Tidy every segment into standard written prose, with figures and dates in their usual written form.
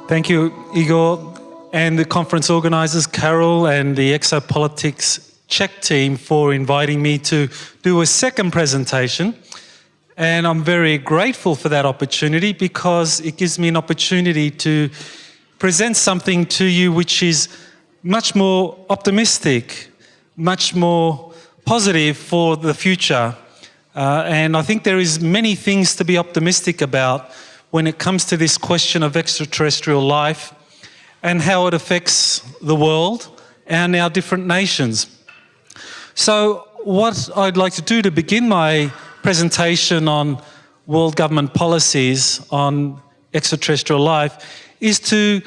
Thank you, Igor, and the conference organisers, Carol, and the Exopolitics Czech team for inviting me to do a second presentation. And I'm very grateful for that opportunity because it gives me an opportunity to present something to you which is much more optimistic, much more positive for the future. And I think there is many things to be optimistic about when it comes to this question of extraterrestrial life and how it affects the world and our different nations. So what I'd like to do to begin my presentation on world government policies on extraterrestrial life is to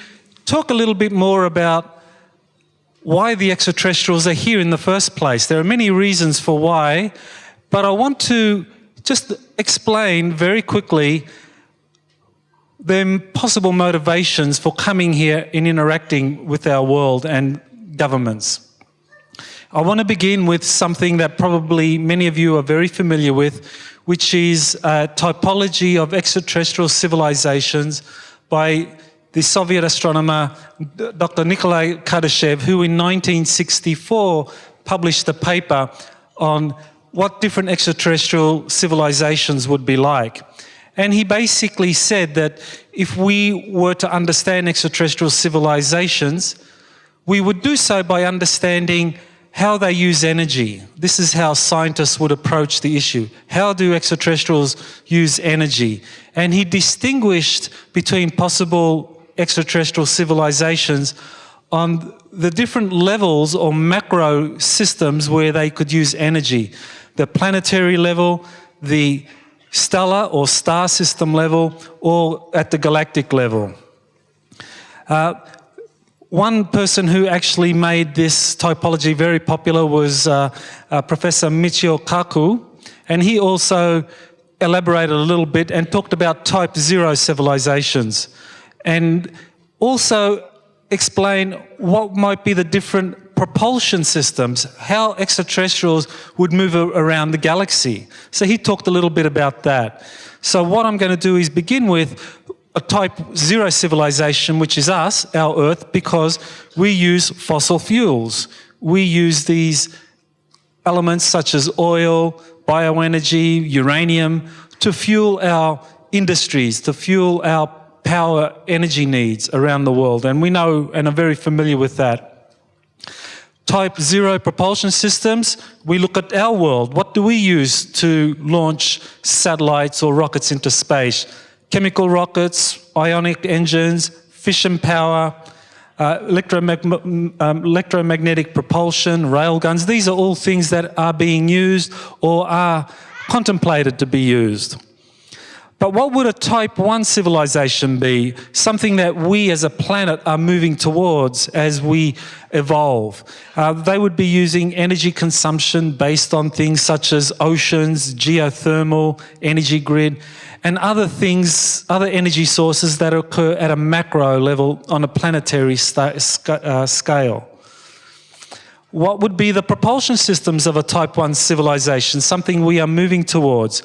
talk a little bit more about why the extraterrestrials are here in the first place. There are many reasons for why, but I want to just explain very quickly the possible motivations for coming here and interacting with our world and governments. I want to begin with something that probably many of you are very familiar with, which is a typology of extraterrestrial civilizations by the Soviet astronomer Dr. Nikolai Kardashev, who in 1964 published a paper on what different extraterrestrial civilizations would be like. And he basically said that if we were to understand extraterrestrial civilizations, we would do so by understanding how they use energy. This is how scientists would approach the issue. How do extraterrestrials use energy? And he distinguished between possible extraterrestrial civilizations on the different levels or macro systems where they could use energy. The planetary level, the stellar or star system level, or at the galactic level. One person who actually made this typology very popular was Professor Michio Kaku, and he also elaborated a little bit and talked about type 0 civilizations, and also explain what might be the different propulsion systems, how extraterrestrials would move around the galaxy. So he talked a little bit about that. So what I'm going to do is begin with a type 0 civilization, which is us, our Earth, because we use fossil fuels. We use these elements such as oil, bioenergy, uranium, to fuel our industries, to fuel our power energy needs around the world. And we know and are very familiar with that. Type 0 propulsion systems, we look at our world. What do we use to launch satellites or rockets into space? Chemical rockets, ionic engines, fission power, electromagnetic propulsion, railguns. These are all things that are being used or are contemplated to be used. But what would a type 1 civilization be? Something that we as a planet are moving towards as we evolve. They would be using energy consumption based on things such as oceans, geothermal, energy grid, and other things, other energy sources that occur at a macro level on a planetary scale. What would be the propulsion systems of a type 1 civilization? Something we are moving towards.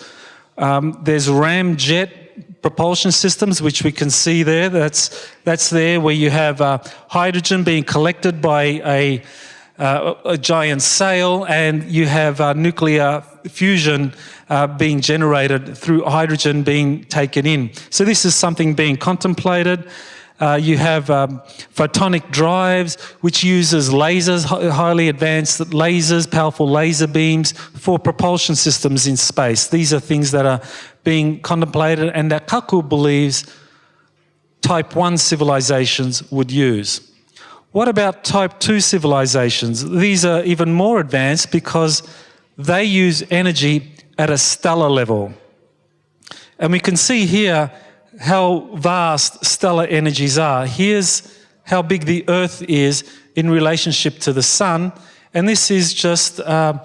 There's ramjet propulsion systems, which we can see there. That's there where you have hydrogen being collected by a giant sail, and you have nuclear fusion being generated through hydrogen being taken in. So this is something being contemplated. You have photonic drives, which uses lasers, highly advanced lasers, powerful laser beams for propulsion systems in space. These are things that are being contemplated and that Kaku believes type 1 civilizations would use. What about type 2 civilizations? These are even more advanced because they use energy at a stellar level. And we can see here how vast stellar energies are. Here's how big the Earth is in relationship to the Sun, and this is just a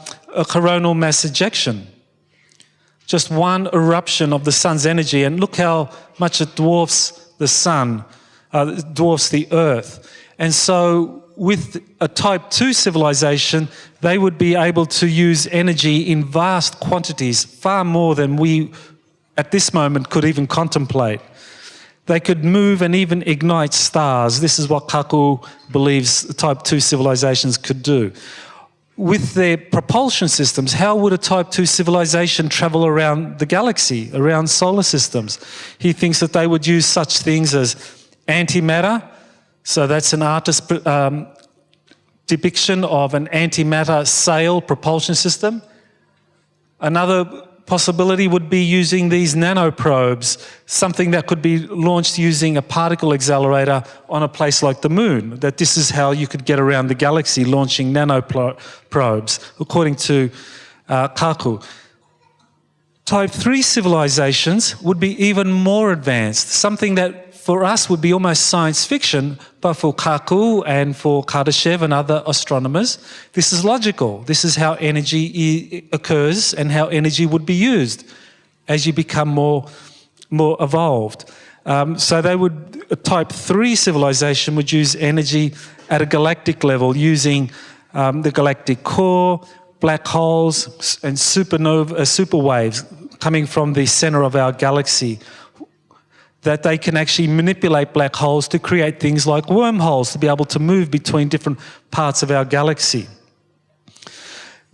coronal mass ejection. Just one eruption of the Sun's energy, and look how much it dwarfs the Sun, dwarfs the Earth. And so with a type 2 civilization, they would be able to use energy in vast quantities, far more than we at this moment could even contemplate. They could move and even ignite stars. This is what Kaku believes type 2 civilizations could do. With their propulsion systems, how would a type 2 civilization travel around the galaxy, around solar systems? He thinks that they would use such things as antimatter. So that's an artist's depiction of an antimatter sail propulsion system. Another possibility would be using these nanoprobes, something that could be launched using a particle accelerator on a place like the moon, that this is how you could get around the galaxy, launching nanoprobes, according to Kaku. Type 3 civilizations would be even more advanced, something that for us would be almost science fiction, but for Kaku and for Kardashev and other astronomers, this is logical. This is how energy occurs and how energy would be used as you become more evolved. So a type 3 civilization would use energy at a galactic level using the galactic core, black holes and super waves coming from the center of our galaxy, that they can actually manipulate black holes to create things like wormholes to be able to move between different parts of our galaxy.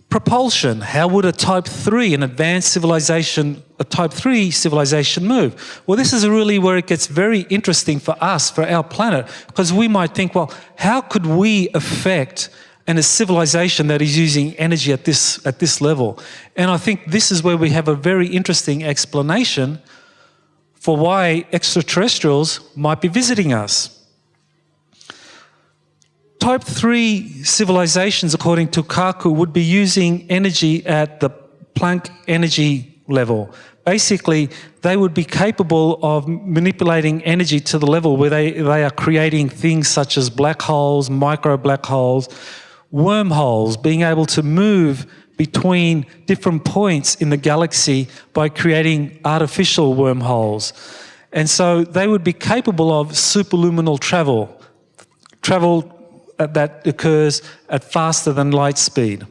Propulsion, how would a type 3, an advanced civilization, a type 3 civilization move? Well, this is really where it gets very interesting for us, for our planet, because we might think, well, how could we affect a civilization that is using energy at this level? And I think this is where we have a very interesting explanation for why extraterrestrials might be visiting us. Type 3 civilizations, according to Kaku, would be using energy at the Planck energy level. Basically, they would be capable of manipulating energy to the level where they are creating things such as black holes, micro black holes, wormholes, being able to move between different points in the galaxy by creating artificial wormholes. And so they would be capable of superluminal travel that occurs at faster than light speed.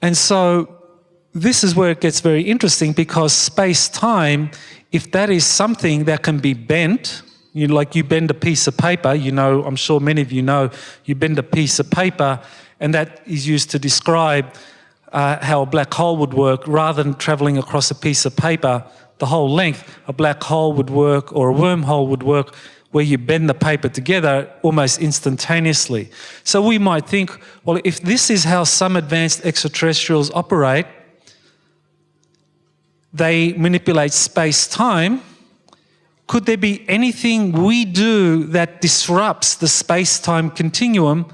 And so this is where it gets very interesting, because space-time, if that is something that can be bent, like you bend a piece of paper, I'm sure many of you know, you bend a piece of paper, and that is used to describe how a black hole would work. Rather than travelling across a piece of paper the whole length, a black hole would work, or a wormhole would work, where you bend the paper together almost instantaneously. So we might think, well, if this is how some advanced extraterrestrials operate, they manipulate space-time, could there be anything we do that disrupts the space-time continuum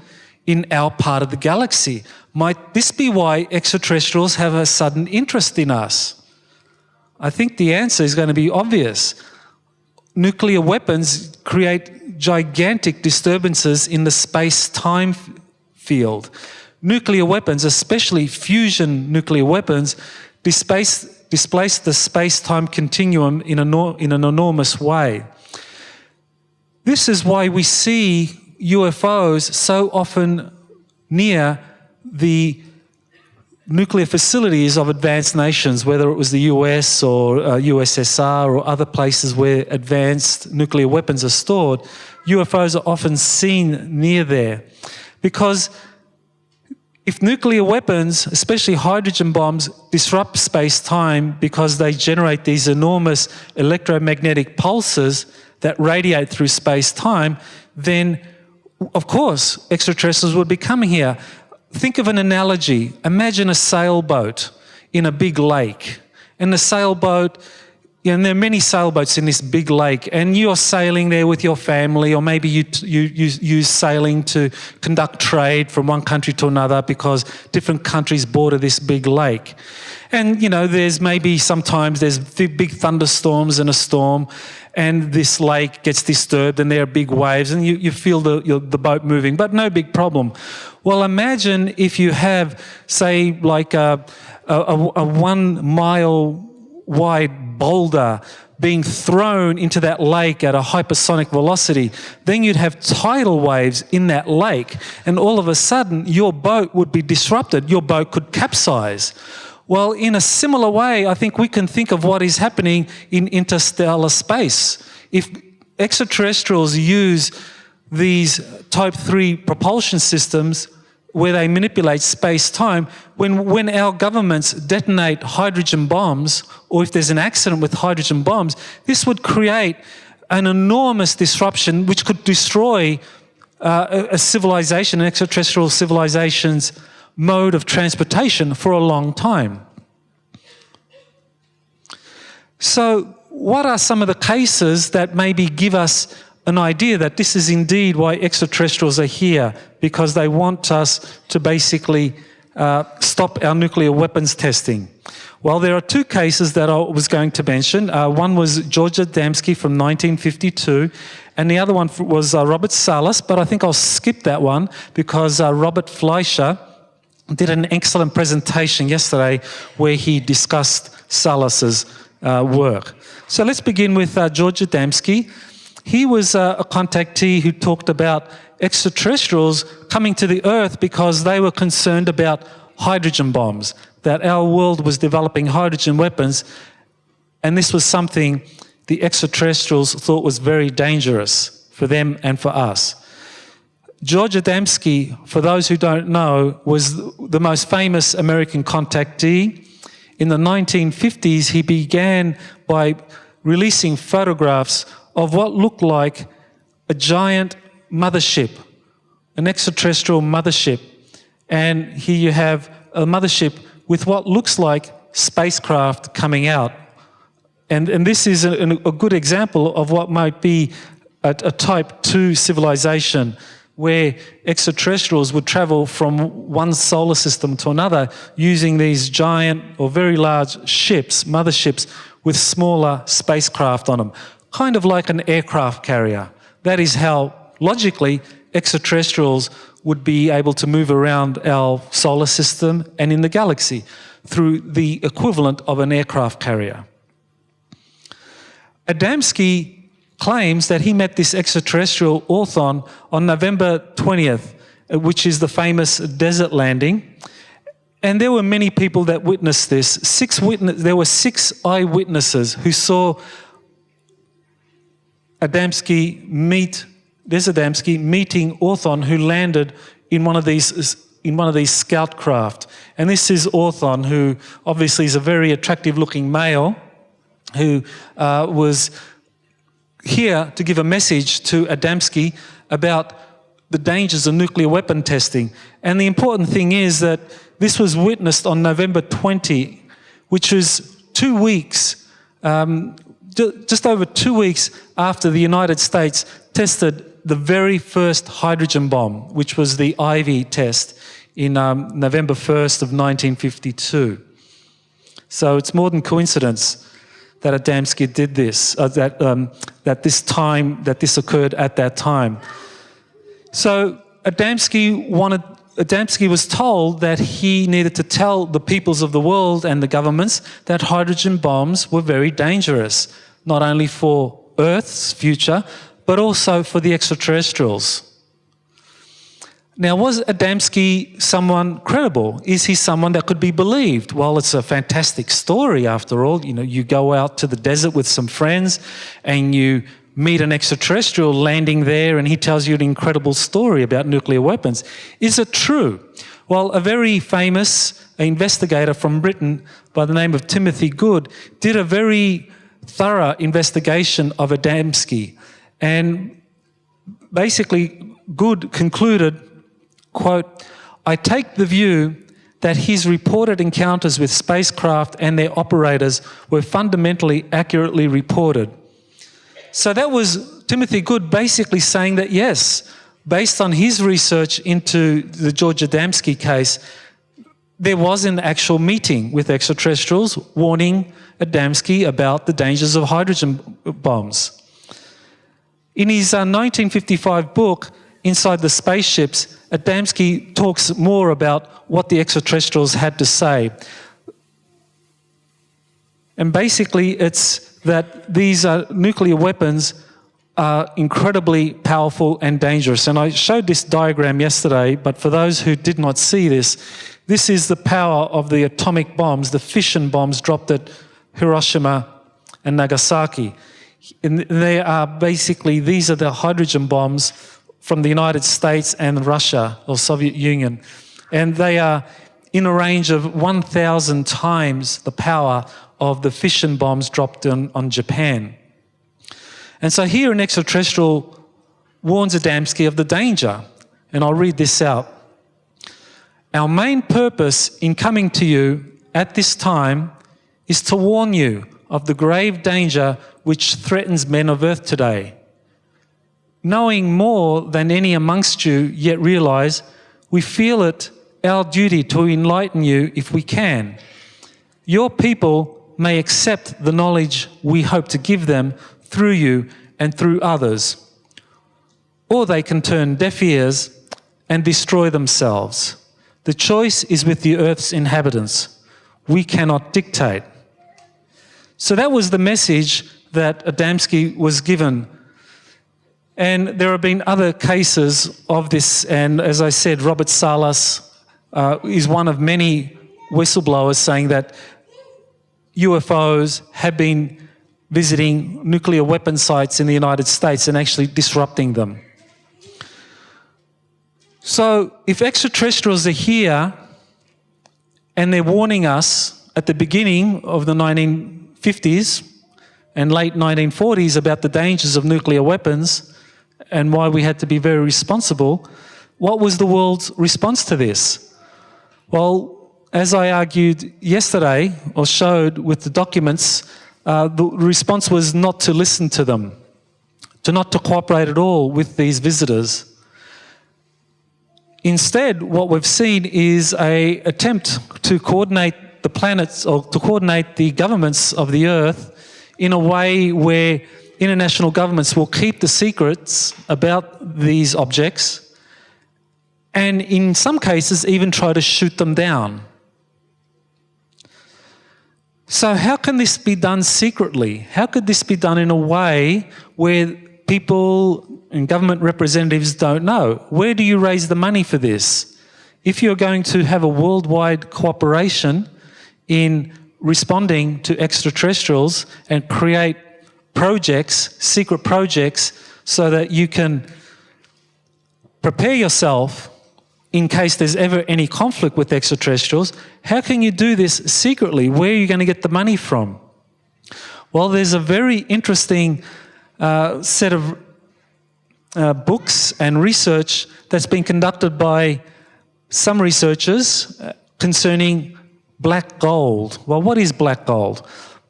in our part of the galaxy? Might this be why extraterrestrials have a sudden interest in us? I think the answer is going to be obvious. Nuclear weapons create gigantic disturbances in the space-time field. Nuclear weapons, especially fusion nuclear weapons, displace the space-time continuum in an enormous way. This is why we see UFOs so often near the nuclear facilities of advanced nations, whether it was the US or USSR or other places where advanced nuclear weapons are stored. UFOs are often seen near there. Because if nuclear weapons, especially hydrogen bombs, disrupt space-time because they generate these enormous electromagnetic pulses that radiate through space-time, then of course extraterrestrials would be coming here. Think of an analogy. Imagine a sailboat in a big lake. And the sailboat, and there are many sailboats in this big lake, and you're sailing there with your family, or maybe you use sailing to conduct trade from one country to another because different countries border this big lake. And, there's maybe sometimes there's big thunderstorms and a storm, and this lake gets disturbed and there are big waves, and you feel the boat moving, but no big problem. Well, imagine if you have, say, like a 1 mile wide boulder being thrown into that lake at a hypersonic velocity, then you'd have tidal waves in that lake, and all of a sudden your boat would be disrupted. Your boat could capsize. Well, in a similar way, I think we can think of what is happening in interstellar space. If extraterrestrials use these Type 3 propulsion systems where they manipulate space-time, when our governments detonate hydrogen bombs, or if there's an accident with hydrogen bombs, this would create an enormous disruption which could destroy a civilization, an extraterrestrial civilization's mode of transportation for a long time. So what are some of the cases that maybe give us an idea that this is indeed why extraterrestrials are here, because they want us to basically stop our nuclear weapons testing? Well, there are two cases that I was going to mention. One was George Adamski from 1952, and the other one was Robert Salla, but I think I'll skip that one because Robert Fleischer did an excellent presentation yesterday where he discussed Salas's work. So let's begin with George Adamski. He was a contactee who talked about extraterrestrials coming to the Earth because they were concerned about hydrogen bombs, that our world was developing hydrogen weapons, and this was something the extraterrestrials thought was very dangerous for them and for us. George Adamski, for those who don't know, was the most famous American contactee. In the 1950s, he began by releasing photographs of what looked like a giant mothership, an extraterrestrial mothership. And here you have a mothership with what looks like spacecraft coming out. And this is a good example of what might be a Type 2 civilization, where extraterrestrials would travel from one solar system to another using these giant or very large ships, motherships, with smaller spacecraft on them, kind of like an aircraft carrier. That is how, logically, extraterrestrials would be able to move around our solar system and in the galaxy through the equivalent of an aircraft carrier. Adamski claims that he met this extraterrestrial orthon on November 20th, which is the famous desert landing. And there were many people that witnessed this. There were 6 eyewitnesses who saw Adamski meeting Orthon, who landed in one of these scout craft. And this is Orthon, who obviously is a very attractive-looking male, who was here to give a message to Adamski about the dangers of nuclear weapon testing. And the important thing is that this was witnessed on November 20, which was 2 weeks, just over 2 weeks after the United States tested the very first hydrogen bomb, which was the Ivy test in November 1st of 1952. So it's more than coincidence that Adamski did this, that this occurred at that time. So Adamski was told that he needed to tell the peoples of the world and the governments that hydrogen bombs were very dangerous, not only for Earth's future, but also for the extraterrestrials. Now, was Adamski someone credible? Is he someone that could be believed? Well, it's a fantastic story after all. You know, you go out to the desert with some friends and you meet an extraterrestrial landing there and he tells you an incredible story about nuclear weapons. Is it true? Well, a very famous investigator from Britain by the name of Timothy Good did a very thorough investigation of Adamski. And basically, Good concluded, quote, "I take the view that his reported encounters with spacecraft and their operators were fundamentally accurately reported." So that was Timothy Good basically saying that, yes, based on his research into the George Adamski case, there was an actual meeting with extraterrestrials warning Adamski about the dangers of hydrogen bombs. In his 1955 book, Inside the Spaceships, Adamski talks more about what the extraterrestrials had to say. And basically it's that these nuclear weapons are incredibly powerful and dangerous. And I showed this diagram yesterday, but for those who did not see this, this is the power of the atomic bombs, the fission bombs dropped at Hiroshima and Nagasaki. And they are basically, these are the hydrogen bombs from the United States and Russia, or Soviet Union. And they are in a range of 1,000 times the power of the fission bombs dropped on Japan. And so here an extraterrestrial warns Adamski of the danger. And I'll read this out. Our main purpose in coming to you at this time is to warn you of the grave danger which threatens men of Earth today. Knowing more than any amongst you yet realize, we feel it our duty to enlighten you if we can. Your people may accept the knowledge we hope to give them through you and through others, or they can turn deaf ears and destroy themselves. The choice is with the Earth's inhabitants. We cannot dictate. So that was the message that Adamski was given. And there have been other cases of this, and as I said, Robert Salla is one of many whistleblowers saying that UFOs have been visiting nuclear weapon sites in the United States and actually disrupting them. So if extraterrestrials are here and they're warning us at the beginning of the 1950s and late 1940s about the dangers of nuclear weapons and why we had to be very responsible, what was the world's response to this? Well, as I argued yesterday, or showed with the documents, the response was not to listen to them, not to cooperate at all with these visitors. Instead, what we've seen is an attempt to coordinate the planets, or to coordinate the governments of the Earth in a way where international governments will keep the secrets about these objects and in some cases even try to shoot them down. So how can this be done secretly? How could this be done in a way where people and government representatives don't know? Where do you raise the money for this? If you're going to have a worldwide cooperation in responding to extraterrestrials and create projects, secret projects, so that you can prepare yourself in case there's ever any conflict with extraterrestrials, how can you do this secretly? Where are you going to get the money from? Well, there's a very interesting set of books and research that's been conducted by some researchers concerning black gold. Well, what is black gold?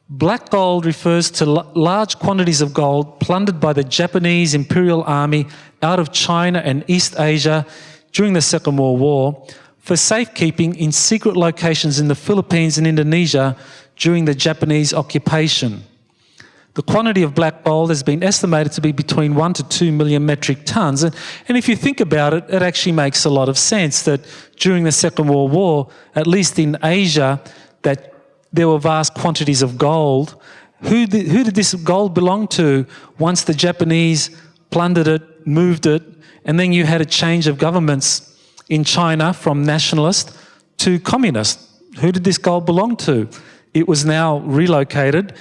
Black gold refers to large quantities of gold plundered by the Japanese Imperial Army out of China and East Asia during the Second World War for safekeeping in secret locations in the Philippines and Indonesia during the Japanese occupation. The quantity of black gold has been estimated to be between 1 to 2 million metric tons. And if you think about it, it actually makes a lot of sense that during the Second World War, at least in Asia, that there were vast quantities of gold. Who did this gold belong to once the Japanese plundered it, moved it, and then you had a change of governments in China from nationalist to communist? Who did this gold belong to? It was now relocated.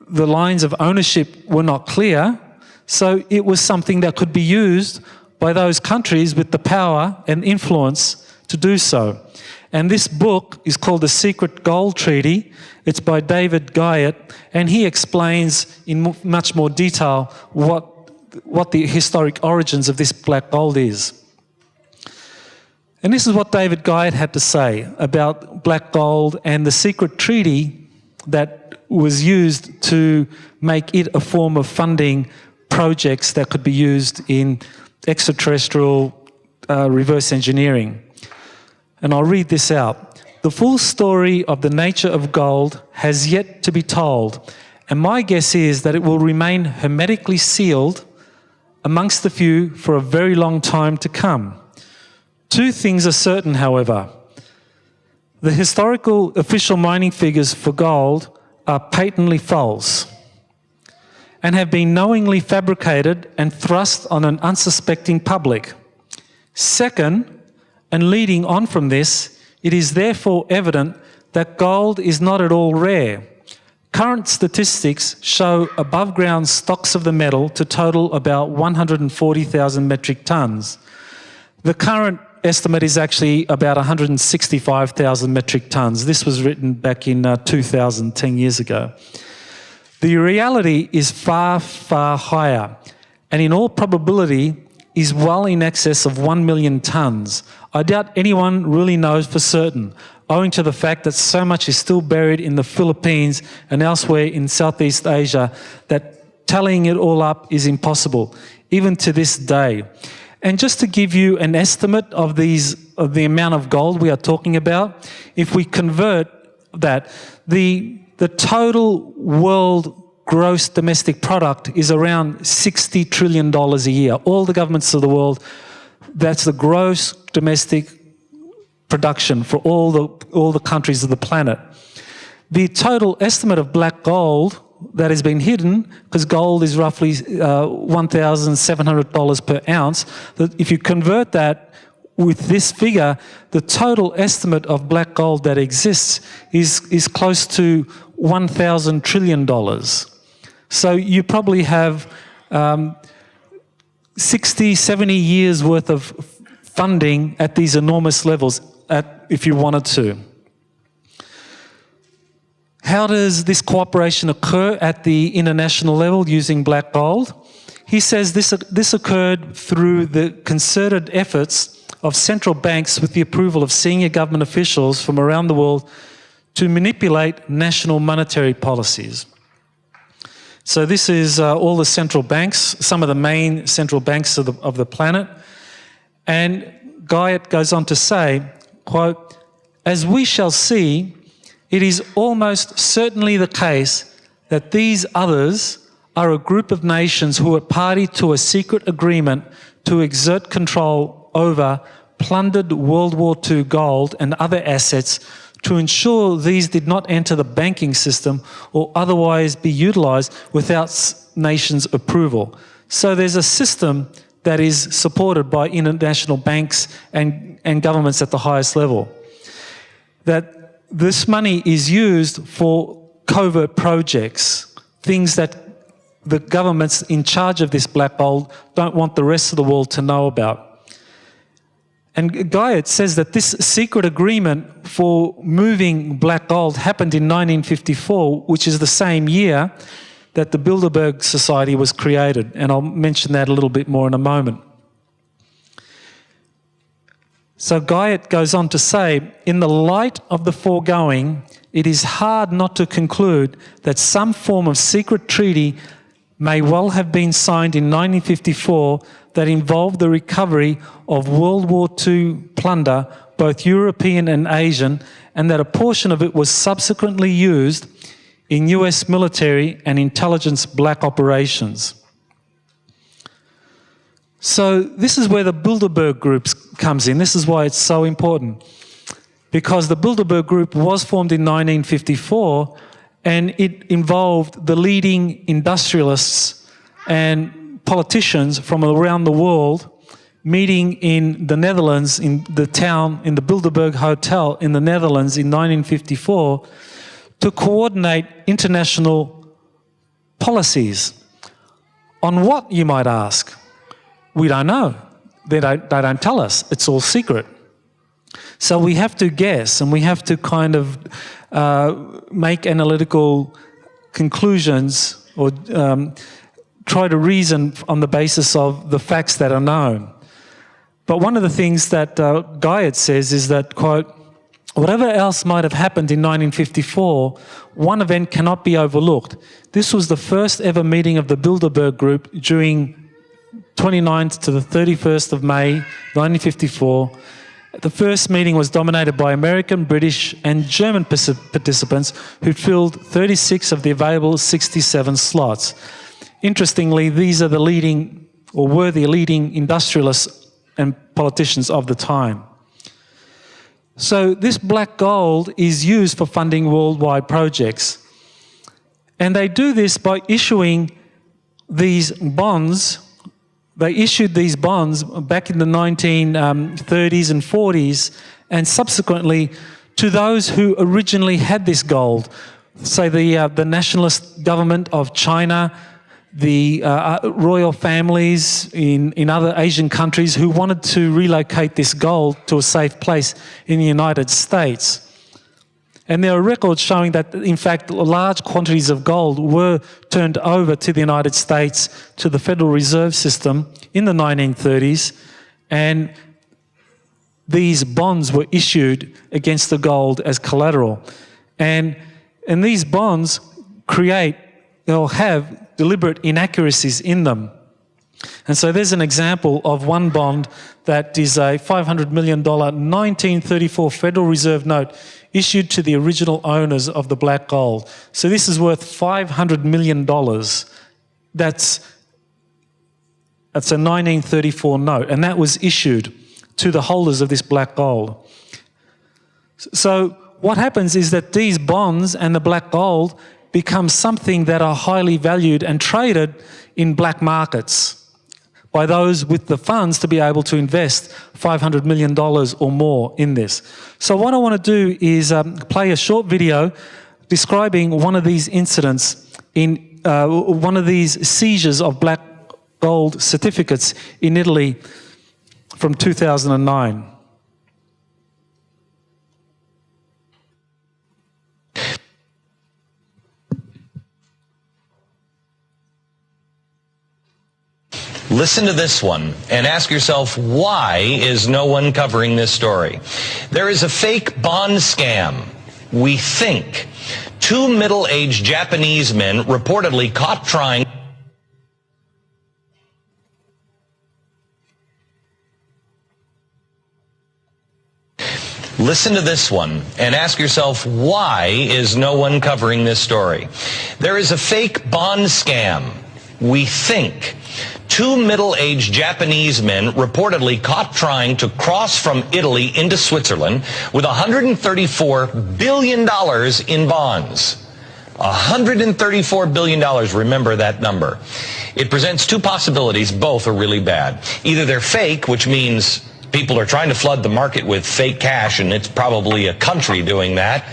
The lines of ownership were not clear, so it was something that could be used by those countries with the power and influence to do so. And this book is called The Secret Gold Treaty. It's by David Guyett, and he explains in much more detail what the historic origins of this black gold is. And this is what David Guyett had to say about black gold and the secret treaty that was used to make it a form of funding projects that could be used in extraterrestrial reverse engineering. And I'll read this out. The full story of the nature of gold has yet to be told, and my guess is that it will remain hermetically sealed amongst the few for a very long time to come. Two things are certain, however. The historical official mining figures for gold are patently false and have been knowingly fabricated and thrust on an unsuspecting public. Second, and leading on from this, it is therefore evident that gold is not at all rare. Current statistics show above-ground stocks of the metal to total about 140,000 metric tonnes. The current estimate is actually about 165,000 metric tonnes. This was written back in 2000, 10 years ago. The reality is far, far higher, and in all probability is well in excess of 1 million tonnes. I doubt anyone really knows for certain, owing to the fact that so much is still buried in the Philippines and elsewhere in Southeast Asia that tallying it all up is impossible, even to this day. And just to give you an estimate of the amount of gold we are talking about, if we convert that, the total world gross domestic product is around $60 trillion a year. All the governments of the world, that's the gross domestic production for all the countries of the planet. The total estimate of black gold that has been hidden, because gold is roughly $1,700 per ounce, that if you convert that with this figure, the total estimate of black gold that exists is close to $1,000 trillion. So you probably have 60, 70 years worth of funding at these enormous levels if you wanted to. How does this cooperation occur at the international level using black gold? He says this occurred through the concerted efforts of central banks with the approval of senior government officials from around the world to manipulate national monetary policies. So this is all the central banks, some of the main central banks of the planet. And Guyot goes on to say, quote, "As we shall see, it is almost certainly the case that these others are a group of nations who are party to a secret agreement to exert control over plundered World War II gold and other assets to ensure these did not enter the banking system or otherwise be utilised without nations' approval." So there's a system that is supported by international banks and governments at the highest level. That this money is used for covert projects, things that the governments in charge of this black gold don't want the rest of the world to know about. And Guyot says that this secret agreement for moving black gold happened in 1954, which is the same year that the Bilderberg Society was created. And I'll mention that a little bit more in a moment. So Guyot goes on to say, in the light of the foregoing, it is hard not to conclude that some form of secret treaty may well have been signed in 1954 that involved the recovery of World War II plunder, both European and Asian, and that a portion of it was subsequently used in US military and intelligence black operations. So this is where the Bilderberg group comes in. This is why it's so important. Because the Bilderberg group was formed in 1954 and it involved the leading industrialists and politicians from around the world meeting in the Netherlands, in the Bilderberg Hotel in the Netherlands in 1954 to coordinate international policies. On what, you might ask? We don't know. They don't tell us. It's all secret. So we have to guess and we have to kind of make analytical conclusions or try to reason on the basis of the facts that are known. But one of the things that Guyot says is that, quote, "Whatever else might have happened in 1954, one event cannot be overlooked. This was the first ever meeting of the Bilderberg Group during 29th to the 31st of May 1954. The first meeting was dominated by American, British and German participants who filled 36 of the available 67 slots. Interestingly, these are the leading, or were the leading industrialists and politicians of the time. So this black gold is used for funding worldwide projects. And they do this by issuing these bonds. They issued these bonds back in the 1930s and 40s, and subsequently to those who originally had this gold. Say the nationalist government of China, the royal families in other Asian countries who wanted to relocate this gold to a safe place in the United States. And there are records showing that, in fact, large quantities of gold were turned over to the United States, to the Federal Reserve System in the 1930s, and these bonds were issued against the gold as collateral. And these bonds create, or have, deliberate inaccuracies in them. And so there's an example of one bond that is a $500 million 1934 Federal Reserve note issued to the original owners of the black gold. So this is worth $500 million. That's a 1934 note, and that was issued to the holders of this black gold. So what happens is that these bonds and the black gold become something that are highly valued and traded in black markets by those with the funds to be able to invest $500 million or more in this. So what I want to do is play a short video describing one of these incidents in one of these seizures of black gold certificates in Italy from 2009. Listen to this one and ask yourself, why is no one covering this story? There is a fake bond scam. We think. Two middle-aged Japanese men reportedly caught trying. Listen to this one and ask yourself, why is no one covering this story? There is a fake bond scam. We think. Two middle-aged Japanese men reportedly caught trying to cross from Italy into Switzerland with $134 billion in bonds. $134 billion, remember that number. It presents two possibilities, both are really bad. Either they're fake, which means people are trying to flood the market with fake cash, and it's probably a country doing that,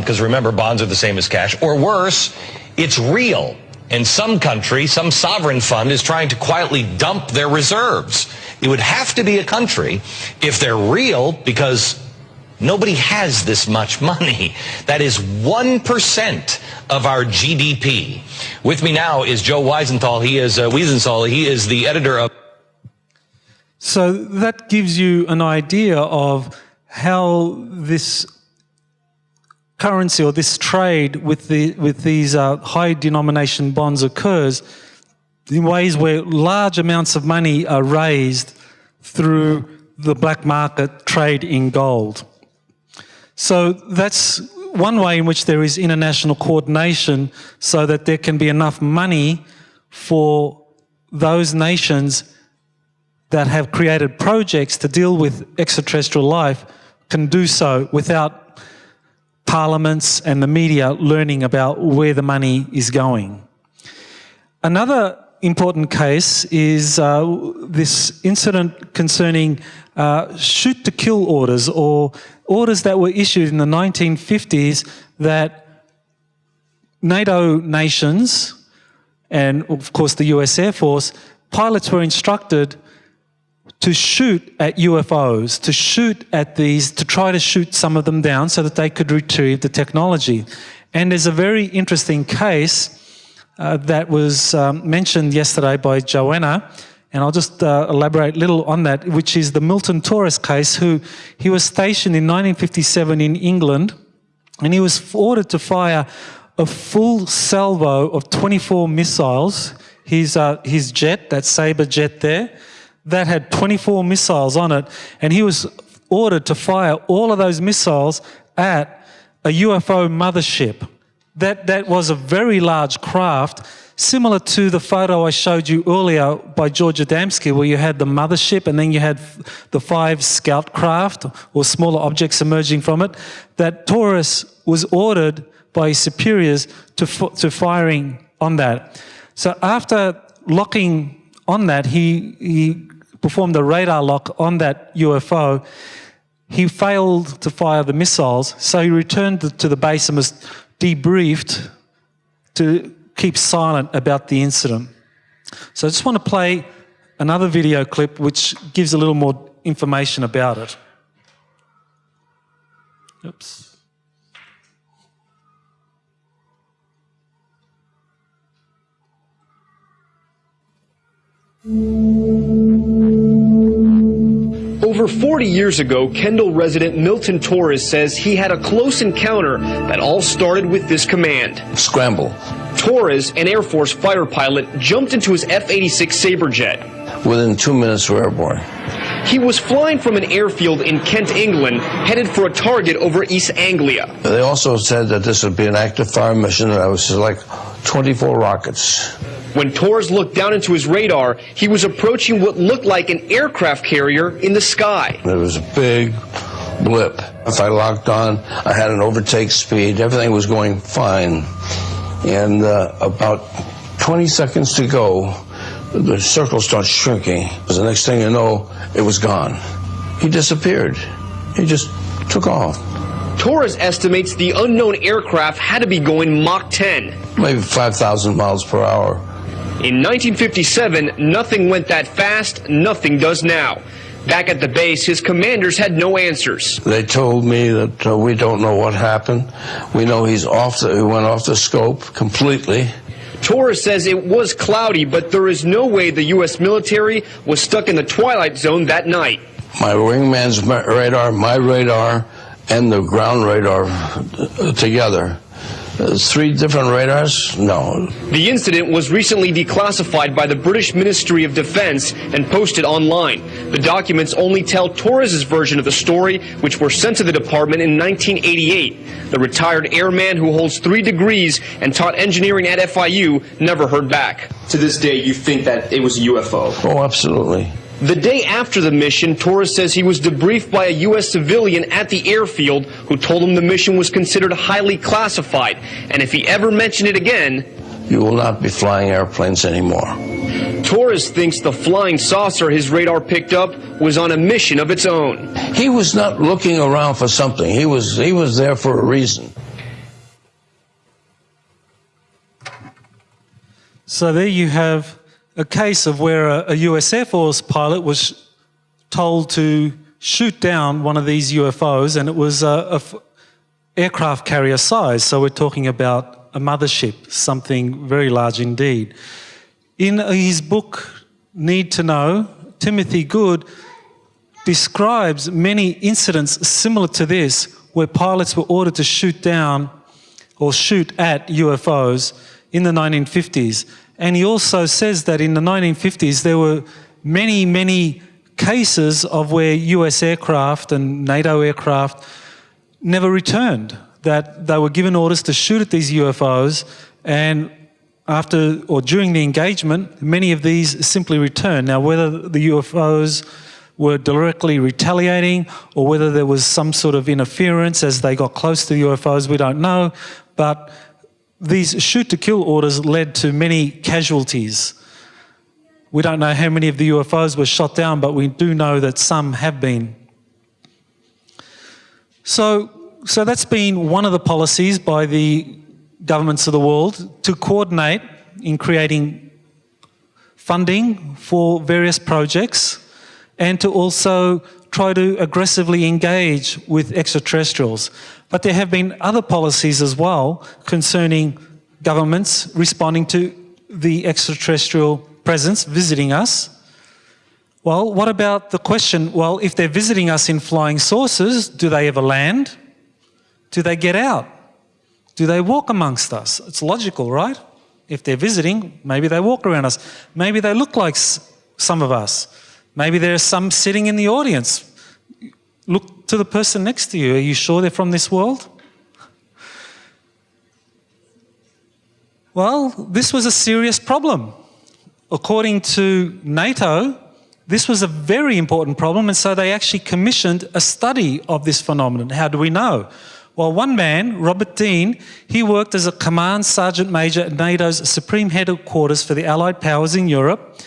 because remember, bonds are the same as cash. Or worse, it's real. And some country, some sovereign fund is trying to quietly dump their reserves. It would have to be a country if they're real, because nobody has this much money. That is 1% of our GDP. With me now is Joe Wiesenthal. He is the editor of... So that gives you an idea of how this currency or this trade with these high denomination bonds occurs in ways where large amounts of money are raised through the black market trade in gold. So that's one way in which there is international coordination so that there can be enough money for those nations that have created projects to deal with extraterrestrial life can do so without parliaments and the media learning about where the money is going. Another important case is this incident concerning shoot-to-kill orders, or orders that were issued in the 1950s that NATO nations, and of course the US Air Force, pilots were instructed to shoot at UFOs, to shoot at these, to try to shoot some of them down so that they could retrieve the technology. And there's a very interesting case that was mentioned yesterday by Joanna, and I'll just elaborate a little on that, which is the Milton Torres case. He was stationed in 1957 in England, and he was ordered to fire a full salvo of 24 missiles. His jet, that Sabre jet there, that had 24 missiles on it, and he was ordered to fire all of those missiles at a UFO mothership. That was a very large craft, similar to the photo I showed you earlier by George Adamski, where you had the mothership and then you had the 5 scout craft or smaller objects emerging from it. That Taurus was ordered by his superiors to firing on that. So after locking on that, he performed a radar lock on that UFO. He failed to fire the missiles, so he returned to the base and was debriefed to keep silent about the incident. So I just want to play another video clip which gives a little more information about it. Oops. Over 40 years ago, Kendall resident Milton Torres says he had a close encounter that all started with this command. Scramble. Torres, an Air Force fighter pilot, jumped into his F-86 Sabre jet. Within 2 minutes, we're airborne. He was flying from an airfield in Kent, England, headed for a target over East Anglia. They also said that this would be an active fire mission, and I was like 24 rockets. When Torres looked down into his radar, he was approaching what looked like an aircraft carrier in the sky. There was a big blip. If I locked on, I had an overtake speed. Everything was going fine. And about 20 seconds to go, the circle starts shrinking. The next thing you know, it was gone. He disappeared. He just took off. Torres estimates the unknown aircraft had to be going Mach 10. Maybe 5,000 miles per hour. In 1957, nothing went that fast, nothing does now. Back at the base, his commanders had no answers. They told me that we don't know what happened. We know he went off the scope completely. Torres says it was cloudy, but there is no way the U.S. military was stuck in the twilight zone that night. My wingman's radar, my radar, and the ground radar together. 3 different radars? No. The incident was recently declassified by the British Ministry of Defense and posted online. The documents only tell Torres' version of the story, which were sent to the department in 1988. The retired airman who holds 3 degrees and taught engineering at FIU never heard back. To this day, you think that it was a UFO? Oh, absolutely. The day after the mission, Torres says he was debriefed by a U.S. civilian at the airfield who told him the mission was considered highly classified, and if he ever mentioned it again, you will not be flying airplanes anymore. Torres thinks the flying saucer his radar picked up was on a mission of its own. He was not looking around for something. He was there for a reason. So there you have a case of where a US Air Force pilot was told to shoot down one of these UFOs, and it was a aircraft carrier size. So we're talking about a mothership, something very large indeed. In his book, Need to Know, Timothy Good describes many incidents similar to this, where pilots were ordered to shoot down or shoot at UFOs in the 1950s. And he also says that in the 1950s there were many, many cases of where US aircraft and NATO aircraft never returned, that they were given orders to shoot at these UFOs, and after or during the engagement, many of these simply returned. Now, whether the UFOs were directly retaliating or whether there was some sort of interference as they got close to the UFOs, we don't know, but these shoot-to-kill orders led to many casualties. We don't know how many of the UFOs were shot down, but we do know that some have been. So that's been one of the policies by the governments of the world, to coordinate in creating funding for various projects and to also try to aggressively engage with extraterrestrials. But there have been other policies as well concerning governments responding to the extraterrestrial presence visiting us. Well, what about the question, well, if they're visiting us in flying saucers, do they ever land? Do they get out? Do they walk amongst us? It's logical, right? If they're visiting, maybe they walk around us. Maybe they look like some of us. Maybe there's some sitting in the audience. Look to the person next to you. Are you sure they're from this world? Well, this was a serious problem. According to NATO, this was a very important problem, and so they actually commissioned a study of this phenomenon. How do we know? Well, one man, Robert Dean, he worked as a command sergeant major at NATO's supreme headquarters for the Allied powers in Europe.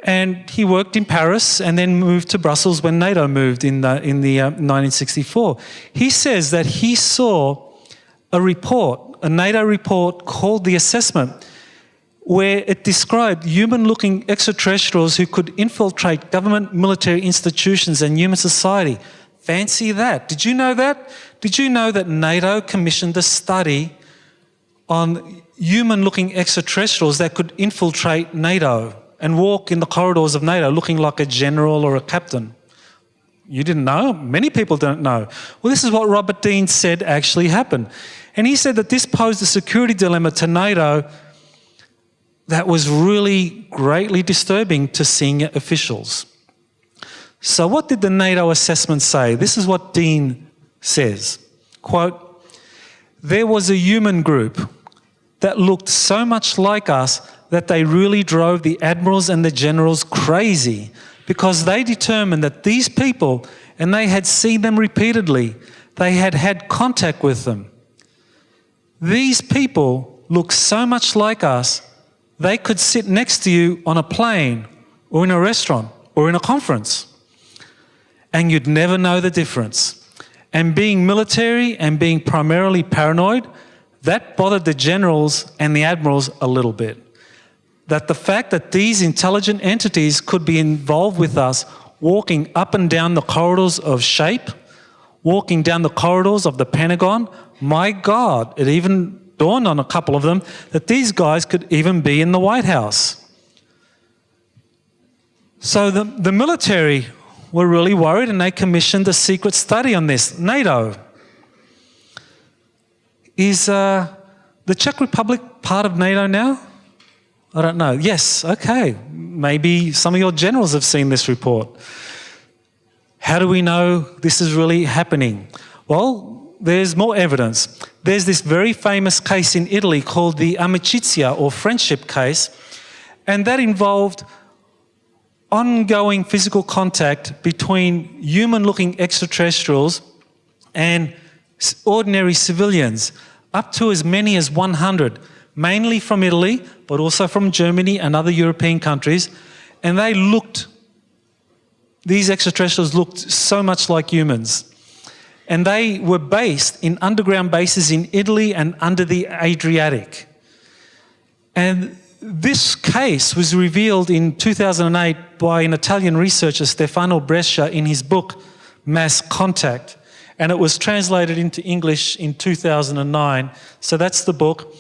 And he worked in Paris and then moved to Brussels when NATO moved in 1964. He says that he saw a report, a NATO report called The Assessment, where it described human-looking extraterrestrials who could infiltrate government, military institutions and human society. Fancy that. Did you know that? Did you know that NATO commissioned a study on human-looking extraterrestrials that could infiltrate NATO and walk in the corridors of NATO looking like a general or a captain? You didn't know? Many people don't know. Well, this is what Robert Dean said actually happened. And he said that this posed a security dilemma to NATO that was really greatly disturbing to senior officials. So what did the NATO assessment say? This is what Dean says. Quote, "There was a human group that looked so much like us that they really drove the admirals and the generals crazy because they determined that these people, and they had seen them repeatedly, they had had contact with them. These people look so much like us, they could sit next to you on a plane or in a restaurant or in a conference, and you'd never know the difference. And being military and being primarily paranoid, that bothered the generals and the admirals a little bit. That the fact that these intelligent entities could be involved with us, walking up and down the corridors of SHAPE, walking down the corridors of the Pentagon, my God, it even dawned on a couple of them that these guys could even be in the White House." So the military were really worried and they commissioned a secret study on this. NATO. Is the Czech Republic part of NATO now? I don't know. Yes, okay. Maybe some of your generals have seen this report. How do we know this is really happening? Well, there's more evidence. There's this very famous case in Italy called the amicizia or friendship case, and that involved ongoing physical contact between human-looking extraterrestrials and ordinary civilians, up to as many as 100, mainly from Italy, but also from Germany and other European countries. And these extraterrestrials looked so much like humans. And they were based in underground bases in Italy and under the Adriatic. And this case was revealed in 2008 by an Italian researcher, Stefano Brescia, in his book, Mass Contact. And it was translated into English in 2009. So that's the book.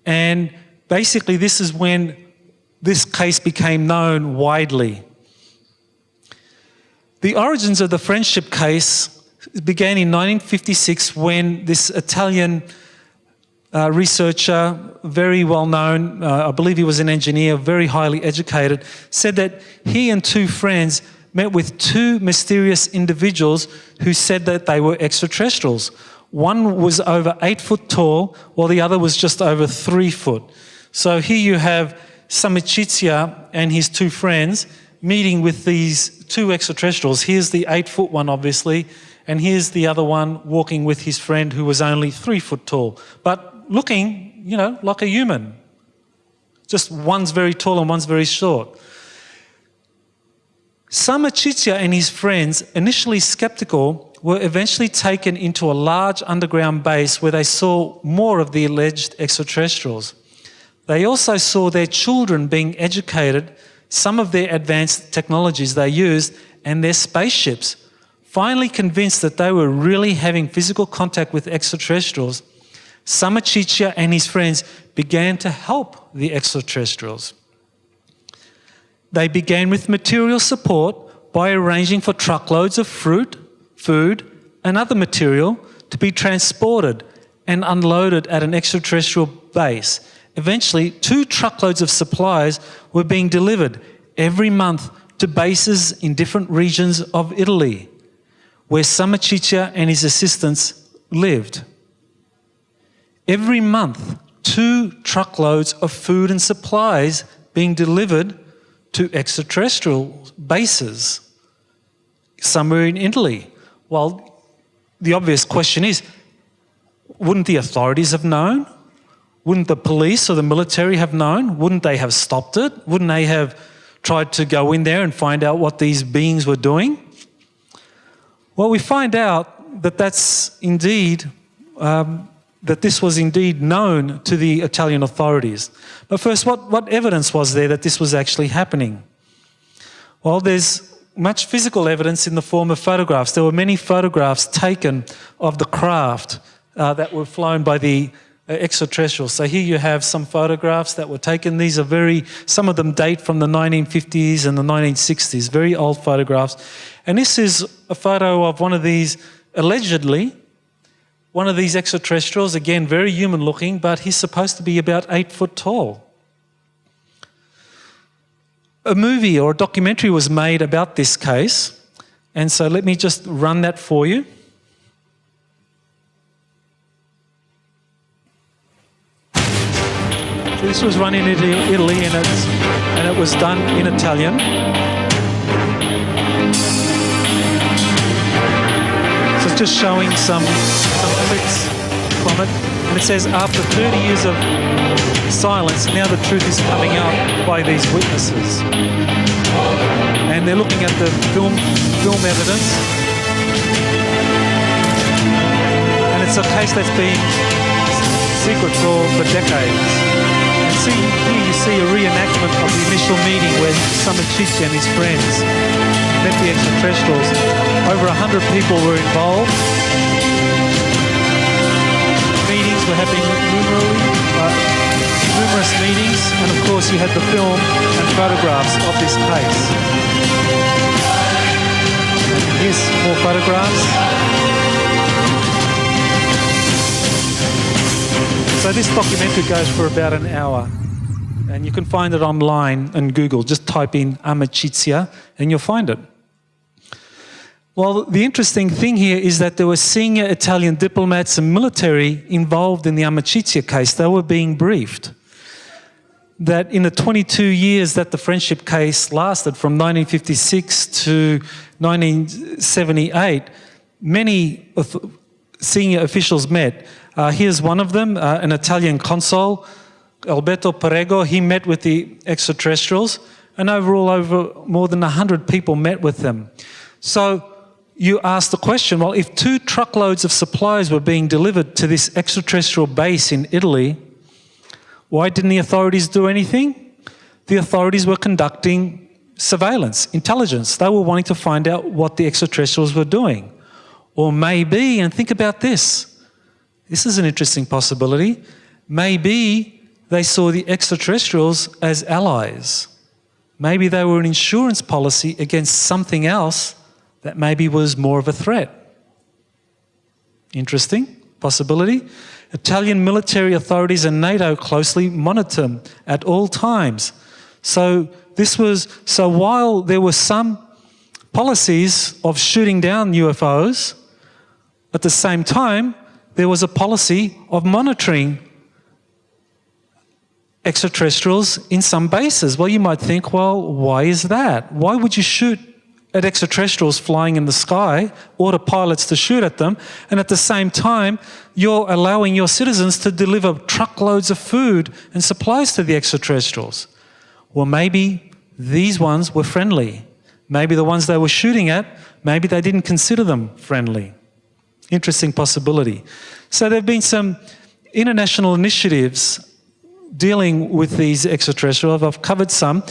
And basically this is when this case became known widely. The origins of the friendship case began in 1956 when this Italian researcher, very well known, I believe he was an engineer, very highly educated, said that he and two friends met with two mysterious individuals who said that they were extraterrestrials. One was over 8 foot tall, while the other was just over 3 foot. So here you have Samicizia and his two friends meeting with these two extraterrestrials. Here's the 8 foot one, obviously, and here's the other one walking with his friend who was only 3 foot tall, but looking, you know, like a human. Just one's very tall and one's very short. Samicizia and his friends, initially skeptical, were eventually taken into a large underground base where they saw more of the alleged extraterrestrials. They also saw their children being educated, some of their advanced technologies they used, and their spaceships. Finally convinced that they were really having physical contact with extraterrestrials, Samicizia and his friends began to help the extraterrestrials. They began with material support by arranging for truckloads of fruit, food, and other material to be transported and unloaded at an extraterrestrial base. Eventually, 2 truckloads of supplies were being delivered every month to bases in different regions of Italy, where Samicizia and his assistants lived. Every month, 2 truckloads of food and supplies being delivered to extraterrestrial bases somewhere in Italy. Well, the obvious question is, wouldn't the authorities have known? Wouldn't the police or the military have known? Wouldn't they have stopped it? Wouldn't they have tried to go in there and find out what these beings were doing? Well, we find out that that's indeed, that this was indeed known to the Italian authorities. But first, what evidence was there that this was actually happening? Well, there's much physical evidence in the form of photographs. There were many photographs taken of the craft that were flown by the extraterrestrials. So here you have some photographs that were taken. These are some of them date from the 1950s and the 1960s, very old photographs. And this is a photo of allegedly, one of these extraterrestrials, again, very human looking, but he's supposed to be about 8 foot tall. A movie or a documentary was made about this case, and so let me just run that for you. So this was run in Italy, and it was done in Italian. So it's just showing some clips from it, and it says, after 30 years of silence, now the truth is coming out by these witnesses. And they're looking at the film evidence. And it's a case that's been secret for decades. And here you see a reenactment of the initial meeting where Samachichi and his friends met the extraterrestrials. Over 100 people were involved. Meetings were happening numerous meetings, and of course you had the film and photographs of this case. And here's more photographs. So this documentary goes for about an hour, and you can find it online and Google. Just type in Amicizia and you'll find it. Well, the interesting thing here is that there were senior Italian diplomats and military involved in the Amicizia case. They were being briefed that in the 22 years that the friendship case lasted, from 1956 to 1978, many senior officials met. Here's one of them, an Italian consul, Alberto Perego. He met with the extraterrestrials, and overall over more than 100 people met with them. So you ask the question, well, if 2 truckloads of supplies were being delivered to this extraterrestrial base in Italy, why didn't the authorities do anything? The authorities were conducting surveillance, intelligence. They were wanting to find out what the extraterrestrials were doing. Or maybe, and think about this, this is an interesting possibility, maybe they saw the extraterrestrials as allies. Maybe they were an insurance policy against something else that maybe was more of a threat. Interesting possibility. Italian military authorities and NATO closely monitor them at all times. So while there were some policies of shooting down UFOs, at the same time, there was a policy of monitoring extraterrestrials in some bases. Well, you might think, well, why is that? Why would you shoot at extraterrestrials flying in the sky, order pilots to shoot at them, and at the same time, you're allowing your citizens to deliver truckloads of food and supplies to the extraterrestrials? Well, maybe these ones were friendly. Maybe the ones they were shooting at, maybe they didn't consider them friendly. Interesting possibility. So there have been some international initiatives dealing with these extraterrestrials. I've covered some.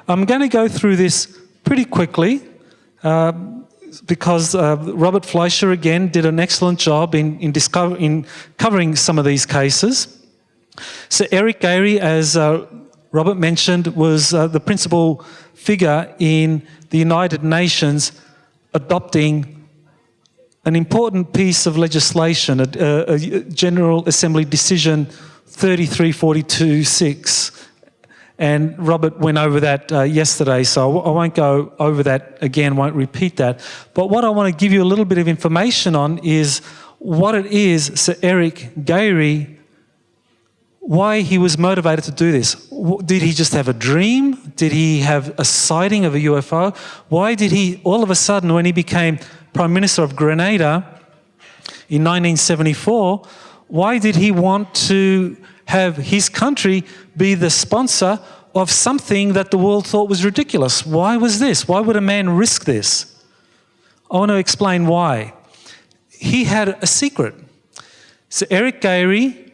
I'm going to go through this pretty quickly because Robert Fleischer, again, did an excellent job in covering some of these cases. So Eric Gairy, as Robert mentioned, was the principal figure in the United Nations adopting an important piece of legislation, a General Assembly Decision 3342-6. And Robert went over that yesterday, so I won't go over that again, won't repeat that. But what I want to give you a little bit of information on is what it is Sir Eric Gairy, why he was motivated to do this. Did he just have a dream? Did he have a sighting of a UFO? Why did he, all of a sudden, when he became Prime Minister of Grenada, in 1974, why did he want to have his country be the sponsor of something that the world thought was ridiculous? Why was this? Why would a man risk this? I want to explain why. He had a secret. So Eric Gairy,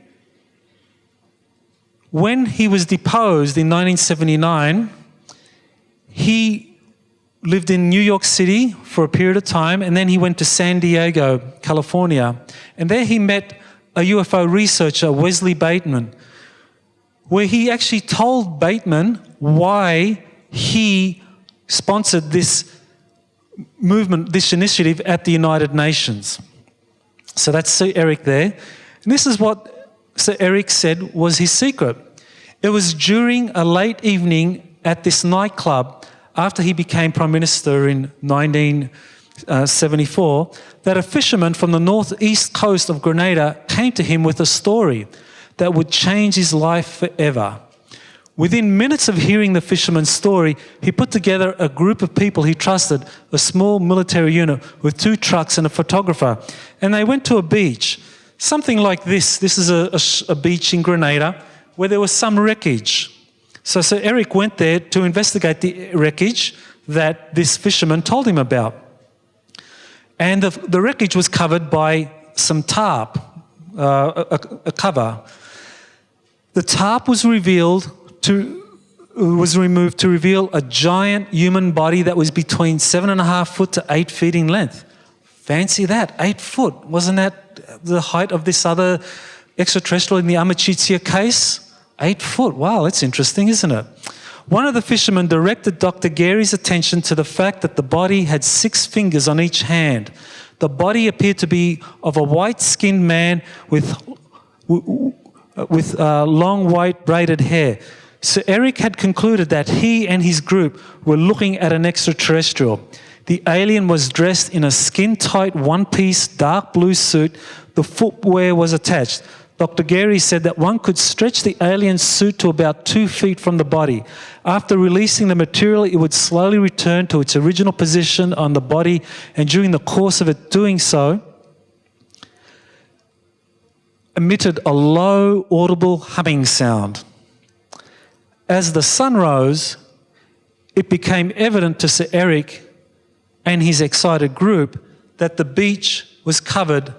when he was deposed in 1979, he lived in New York City for a period of time, and then he went to San Diego, California. And there he met a UFO researcher, Wesley Bateman, where he actually told Bateman why he sponsored this movement, this initiative at the United Nations. So that's Sir Eric there. And this is what Sir Eric said was his secret. It was during a late evening at this nightclub after he became Prime Minister in 1974 that a fisherman from the northeast coast of Grenada came to him with a story that would change his life forever. Within minutes of hearing the fisherman's story, he put together a group of people he trusted, a small military unit with 2 trucks and a photographer, and they went to a beach, something like this. This is a beach in Grenada where there was some wreckage. So Sir Eric went there to investigate the wreckage that this fisherman told him about. And the wreckage was covered by some tarp, a cover. The tarp was removed to reveal a giant human body that was between 7.5 foot to 8 feet in length. Fancy that, 8 foot. Wasn't that the height of this other extraterrestrial in the Amachitsia case? 8 foot. Wow, that's interesting, isn't it? One of the fishermen directed Dr. Gary's attention to the fact that the body had 6 fingers on each hand. The body appeared to be of a white-skinned man with long white braided hair. So Eric had concluded that he and his group were looking at an extraterrestrial. The alien was dressed in a skin-tight one-piece dark blue suit. The footwear was attached. Dr. Gary said that one could stretch the alien suit to about 2 feet from the body. After releasing the material, it would slowly return to its original position on the body, and during the course of it doing so, emitted a low, audible humming sound. As the sun rose, it became evident to Sir Eric and his excited group that the beach was covered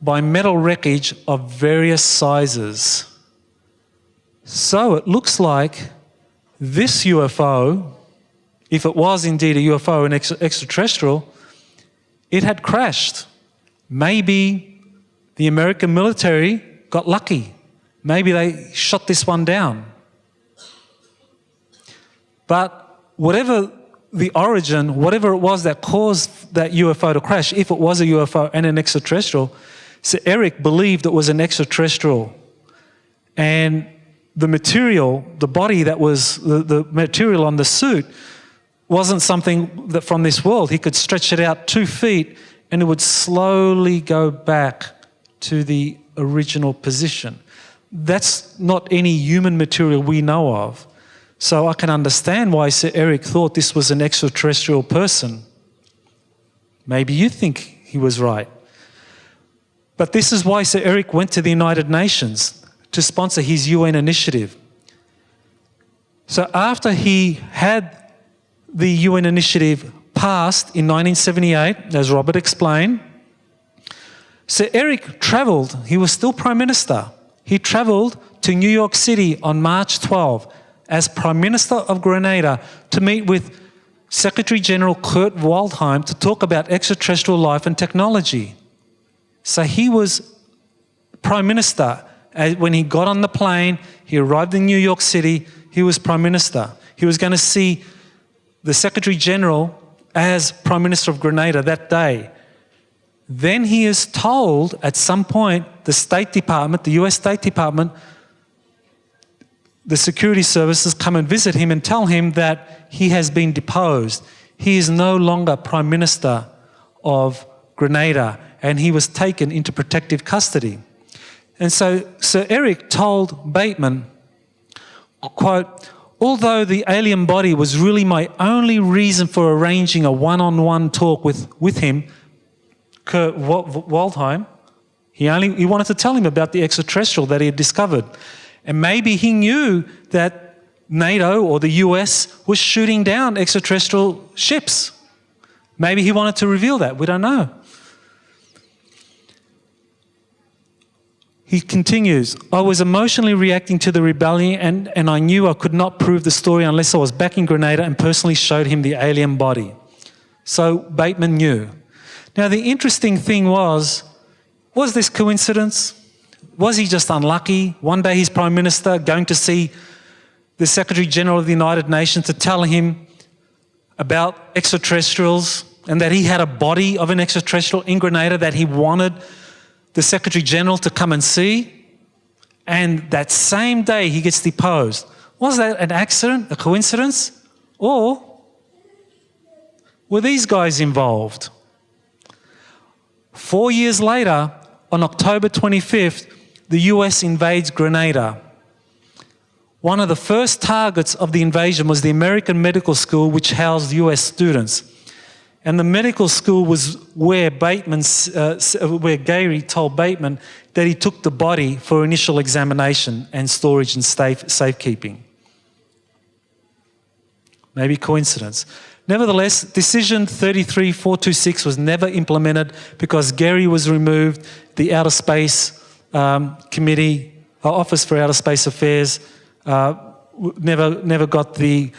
by metal wreckage of various sizes. So it looks like this UFO, if it was indeed a UFO, an extraterrestrial, it had crashed. Maybe the American military got lucky. Maybe they shot this one down. But whatever the origin, whatever it was that caused that UFO to crash, if it was a UFO and an extraterrestrial, so Eric believed it was an extraterrestrial. And the material, the body that was, the material on the suit wasn't something that from this world. He could stretch it out 2 feet and it would slowly go back to the original position. That's not any human material we know of. So I can understand why Sir Eric thought this was an extraterrestrial person. Maybe you think he was right. But this is why Sir Eric went to the United Nations to sponsor his UN initiative. So after he had the UN initiative passed in 1978, as Robert explained, Sir Eric travelled, he was still Prime Minister. He travelled to New York City on March 12 as Prime Minister of Grenada to meet with Secretary General Kurt Waldheim to talk about extraterrestrial life and technology. So he was Prime Minister. When he got on the plane, he arrived in New York City, he was Prime Minister. He was going to see the Secretary General as Prime Minister of Grenada that day. Then he is told at some point, the State Department, the US State Department, the security services come and visit him and tell him that he has been deposed. He is no longer Prime Minister of Grenada, and he was taken into protective custody. And so Sir Eric told Bateman, quote, "Although the alien body was really my only reason for arranging a one-on-one talk with him, Kurt Waldheim, he wanted to tell him about the extraterrestrial that he had discovered. And maybe he knew that NATO or the US was shooting down extraterrestrial ships. Maybe he wanted to reveal that. We don't know. He continues, I was emotionally reacting to the rebellion and I knew I could not prove the story unless I was back in Grenada and personally showed him the alien body. So Bateman knew. Now the interesting thing was this coincidence? Was he just unlucky? One day he's Prime Minister going to see the Secretary General of the United Nations to tell him about extraterrestrials and that he had a body of an extraterrestrial in Grenada that he wanted the Secretary General to come and see, and that same day he gets deposed. Was that an accident, a coincidence, or were these guys involved? 4 years later, on October 25th, the US invades Grenada. One of the first targets of the invasion was the American Medical School, which housed US students. And the medical school was where where Gary told Bateman that he took the body for initial examination and storage and safekeeping. Maybe coincidence. Nevertheless, Decision 33426 was never implemented because Gary was removed. The Outer Space Committee, Office for Outer Space Affairs, never got the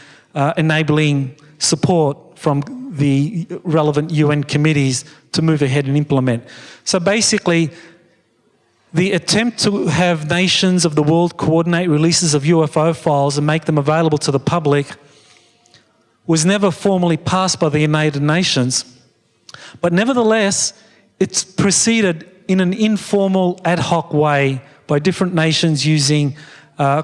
enabling support from the relevant UN committees to move ahead and implement. So basically, the attempt to have nations of the world coordinate releases of UFO files and make them available to the public was never formally passed by the United Nations, but nevertheless, it's proceeded in an informal, ad hoc way by different nations using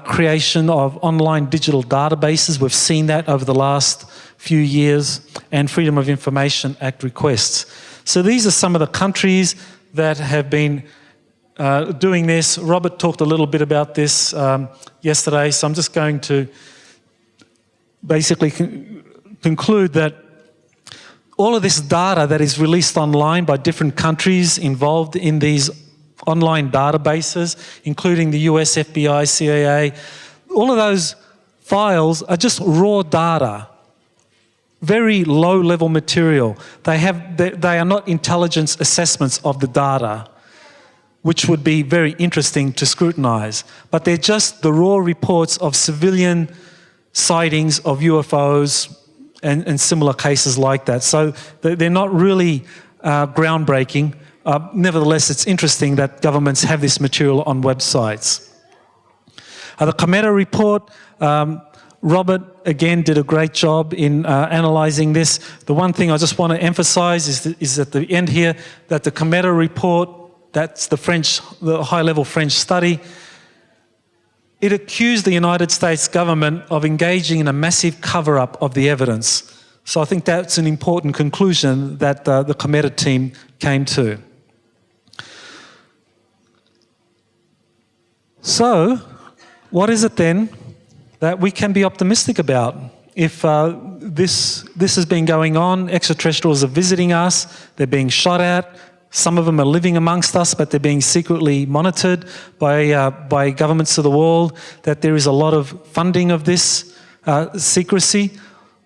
creation of online digital databases. We've seen that over the last few years, and Freedom of Information Act requests. So these are some of the countries that have been doing this. Robert talked a little bit about this yesterday, so I'm just going to basically conclude that all of this data that is released online by different countries involved in these online databases, including the US FBI, CIA, all of those files are just raw data, very low-level material. They are not intelligence assessments of the data, which would be very interesting to scrutinize, but they're just the raw reports of civilian sightings of UFOs and similar cases like that. So they're not really groundbreaking. Nevertheless, it's interesting that governments have this material on websites. The Cometa report, Robert, again, did a great job in analysing this. The one thing I just want to emphasise is at the end here that the Cometa report, that's the high-level French study, it accused the United States government of engaging in a massive cover-up of the evidence. So I think that's an important conclusion that the Cometa team came to. So, what is it then that we can be optimistic about? If this has been going on, extraterrestrials are visiting us, they're being shot at, some of them are living amongst us, but they're being secretly monitored by governments of the world, that there is a lot of funding of this secrecy.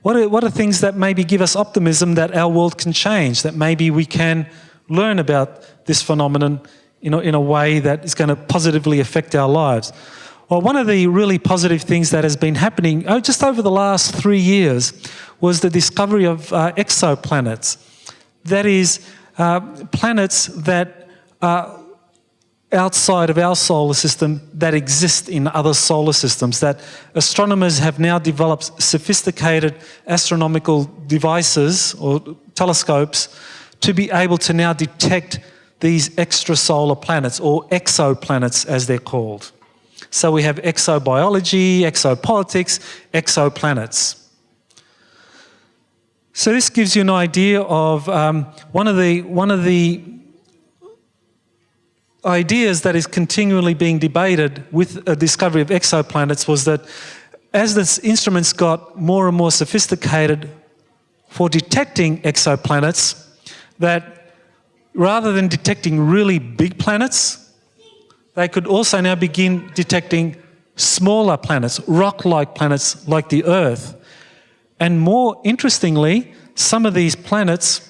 What are things that maybe give us optimism that our world can change, that maybe we can learn about this phenomenon in a way that is going to positively affect our lives? Well, one of the really positive things that has been happening just over the last 3 years was the discovery of exoplanets. That is, planets that are outside of our solar system that exist in other solar systems, that astronomers have now developed sophisticated astronomical devices or telescopes to be able to now detect these extrasolar planets, or exoplanets as they're called. So we have exobiology, exopolitics, exoplanets. So this gives you an idea of one of the ideas that is continually being debated with the discovery of exoplanets was that as the instruments got more and more sophisticated for detecting exoplanets, that rather than detecting really big planets, they could also now begin detecting smaller planets, rock-like planets like the Earth. And more interestingly, some of these planets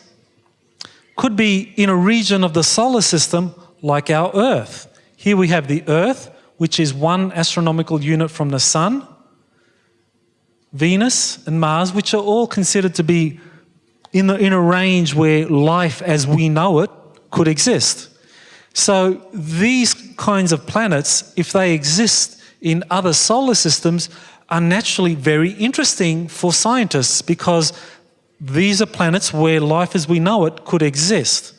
could be in a region of the solar system like our Earth. Here we have the Earth, which is 1 astronomical unit from the Sun, Venus and Mars, which are all considered to be in a range where life as we know it could exist. So these kinds of planets, if they exist in other solar systems, are naturally very interesting for scientists because these are planets where life as we know it could exist.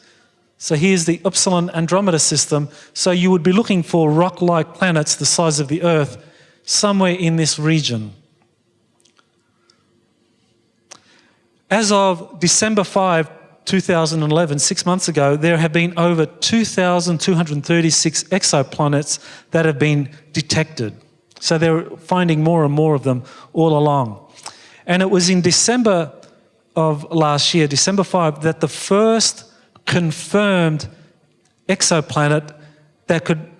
So here's the Upsilon Andromeda system. So you would be looking for rock-like planets the size of the Earth somewhere in this region. As of December 5, 2011, 6 months ago, there have been over 2,236 exoplanets that have been detected. So they're finding more and more of them all along. And it was in December of last year, December 5, that the first confirmed exoplanet that could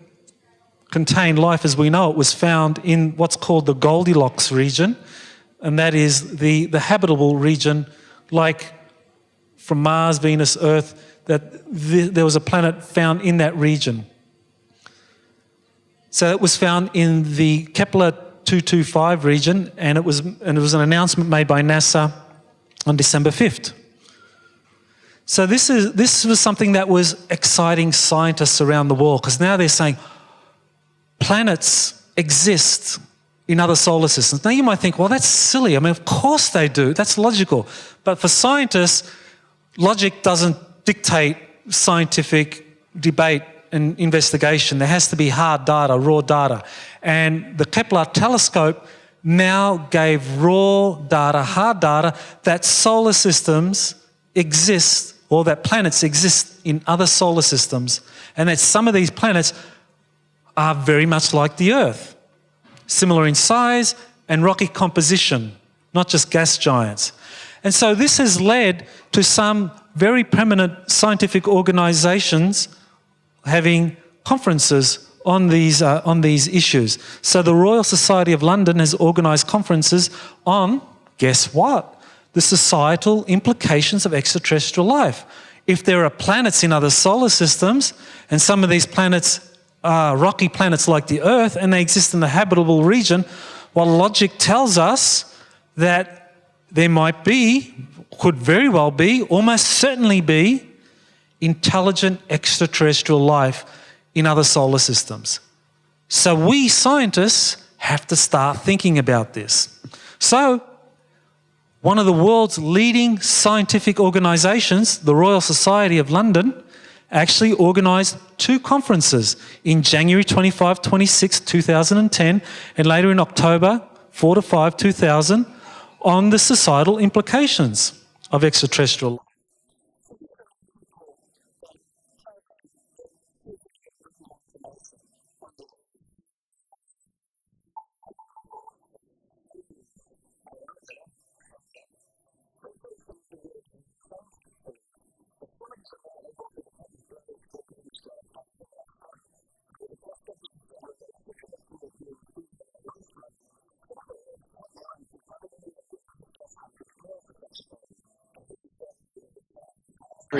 contain life as we know it was found in what's called the Goldilocks region, and that is the habitable region, like from Mars, Venus, Earth, that there was a planet found in that region. So it was found in the Kepler 225 region, and it was an announcement made by NASA on December 5th. So this was something that was exciting scientists around the world, because now they're saying planets exist in other solar systems. Now you might think, well, that's silly. I mean, of course they do. That's logical. But for scientists, logic doesn't dictate scientific debate and investigation. There has to be hard data, raw data. And the Kepler telescope now gave raw data, hard data, that solar systems exist, or that planets exist in other solar systems, and that some of these planets are very much like the Earth, similar in size and rocky composition, not just gas giants. And so this has led to some very prominent scientific organisations having conferences on these issues. So the Royal Society of London has organised conferences on, guess what? The societal implications of extraterrestrial life. If there are planets in other solar systems, and some of these planets are rocky planets like the Earth, and they exist in the habitable region, well, logic tells us that there might be, could very well be, almost certainly be, intelligent extraterrestrial life in other solar systems. So we scientists have to start thinking about this. So one of the world's leading scientific organisations, the Royal Society of London, actually organised 2 conferences in January 25, 26, 2010, and later in October 4 to 5, 2000, on the societal implications of extraterrestrial life.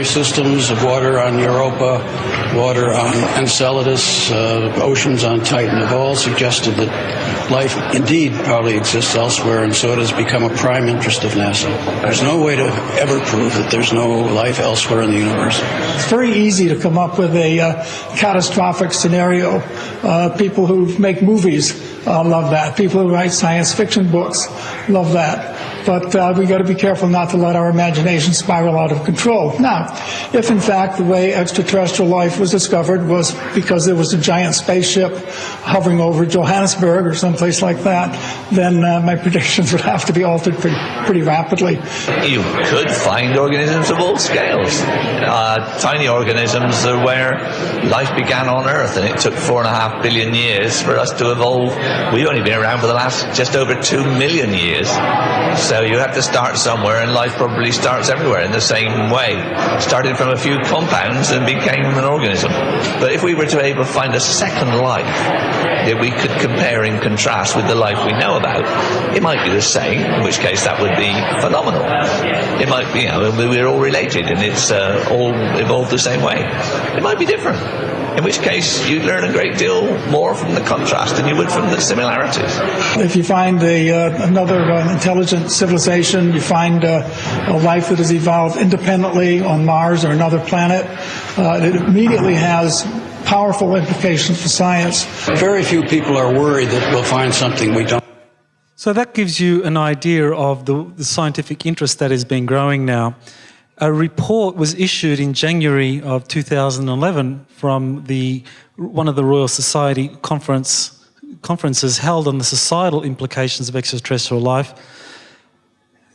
Systems of water on Europa, water on Enceladus, oceans on Titan have all suggested that life indeed probably exists elsewhere, and so it has become a prime interest of NASA. There's no way to ever prove that there's no life elsewhere in the universe. It's very easy to come up with a catastrophic scenario. People who make movies love that. People who write science fiction books love that. But we've got to be careful not to let our imagination spiral out of control. Now, if in fact the way extraterrestrial life was discovered was because there was a giant spaceship hovering over Johannesburg or someplace like that, then my predictions would have to be altered pretty rapidly. You could find organisms of all scales. Tiny organisms are where life began on Earth, and it took 4.5 billion years for us to evolve. We've only been around for the last just over 2 million years. So you have to start somewhere, and life probably starts everywhere in the same way. Started from a few compounds and became an organism. But if we were to be able to find a second life that we could compare and contrast with the life we know about, it might be the same, in which case that would be phenomenal. It might be, we're all related and it's all evolved the same way. It might be different, in which case you learn a great deal more from the contrast than you would from the similarities. If you find another intelligent civilization, you find a life that has evolved independently on Mars or another planet, it immediately has powerful implications for science. Very few people are worried that we'll find something we don't. So that gives you an idea of the scientific interest that has been growing now. A report was issued in January of 2011 from one of the Royal Society conferences held on the societal implications of extraterrestrial life.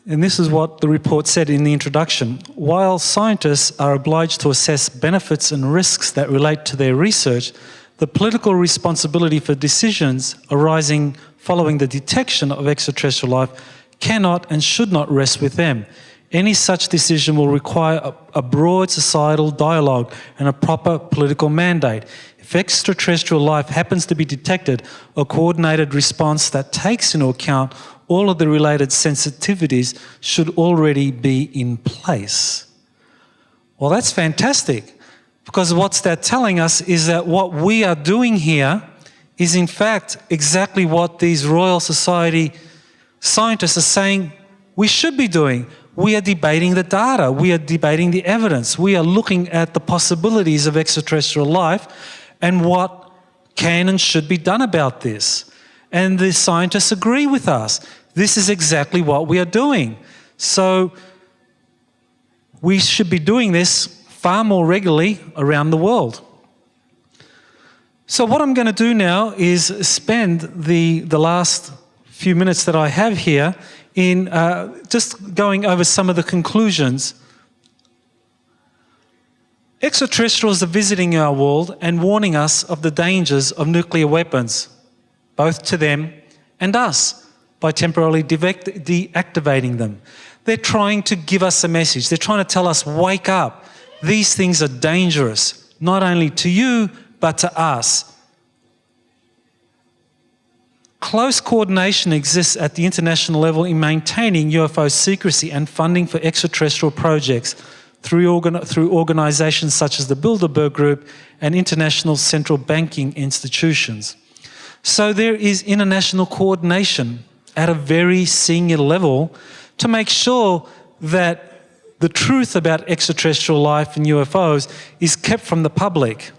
And this is what the report said in the introduction. While scientists are obliged to assess benefits and risks that relate to their research, the political responsibility for decisions arising following the detection of extraterrestrial life cannot and should not rest with them. Any such decision will require a broad societal dialogue and a proper political mandate. If extraterrestrial life happens to be detected, a coordinated response that takes into account all of the related sensitivities should already be in place. Well, that's fantastic, because what's that telling us is that what we are doing here is in fact exactly what these Royal Society scientists are saying we should be doing. We are debating the data, we are debating the evidence, we are looking at the possibilities of extraterrestrial life and what can and should be done about this. And the scientists agree with us. This is exactly what we are doing. So we should be doing this far more regularly around the world. So what I'm going to do now is spend the last few minutes that I have here in just going over some of the conclusions. Extraterrestrials are visiting our world and warning us of the dangers of nuclear weapons, both to them and us, by temporarily deactivating them. They're trying to give us a message. They're trying to tell us, wake up. These things are dangerous, not only to you, but to us. Close coordination exists at the international level in maintaining UFO secrecy and funding for extraterrestrial projects through organisations such as the Bilderberg Group and international central banking institutions. So there is international coordination at a very senior level to make sure that the truth about extraterrestrial life and UFOs is kept from the public,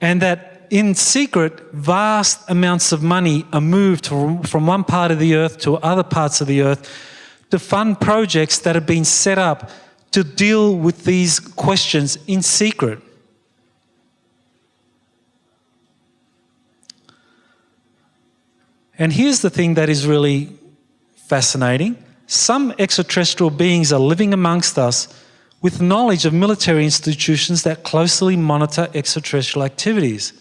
and that in secret vast amounts of money are moved from one part of the earth to other parts of the earth to fund projects that have been set up to deal with these questions in secret. And here's the thing that is really fascinating. Some extraterrestrial beings are living amongst us with knowledge of military institutions that closely monitor extraterrestrial activities.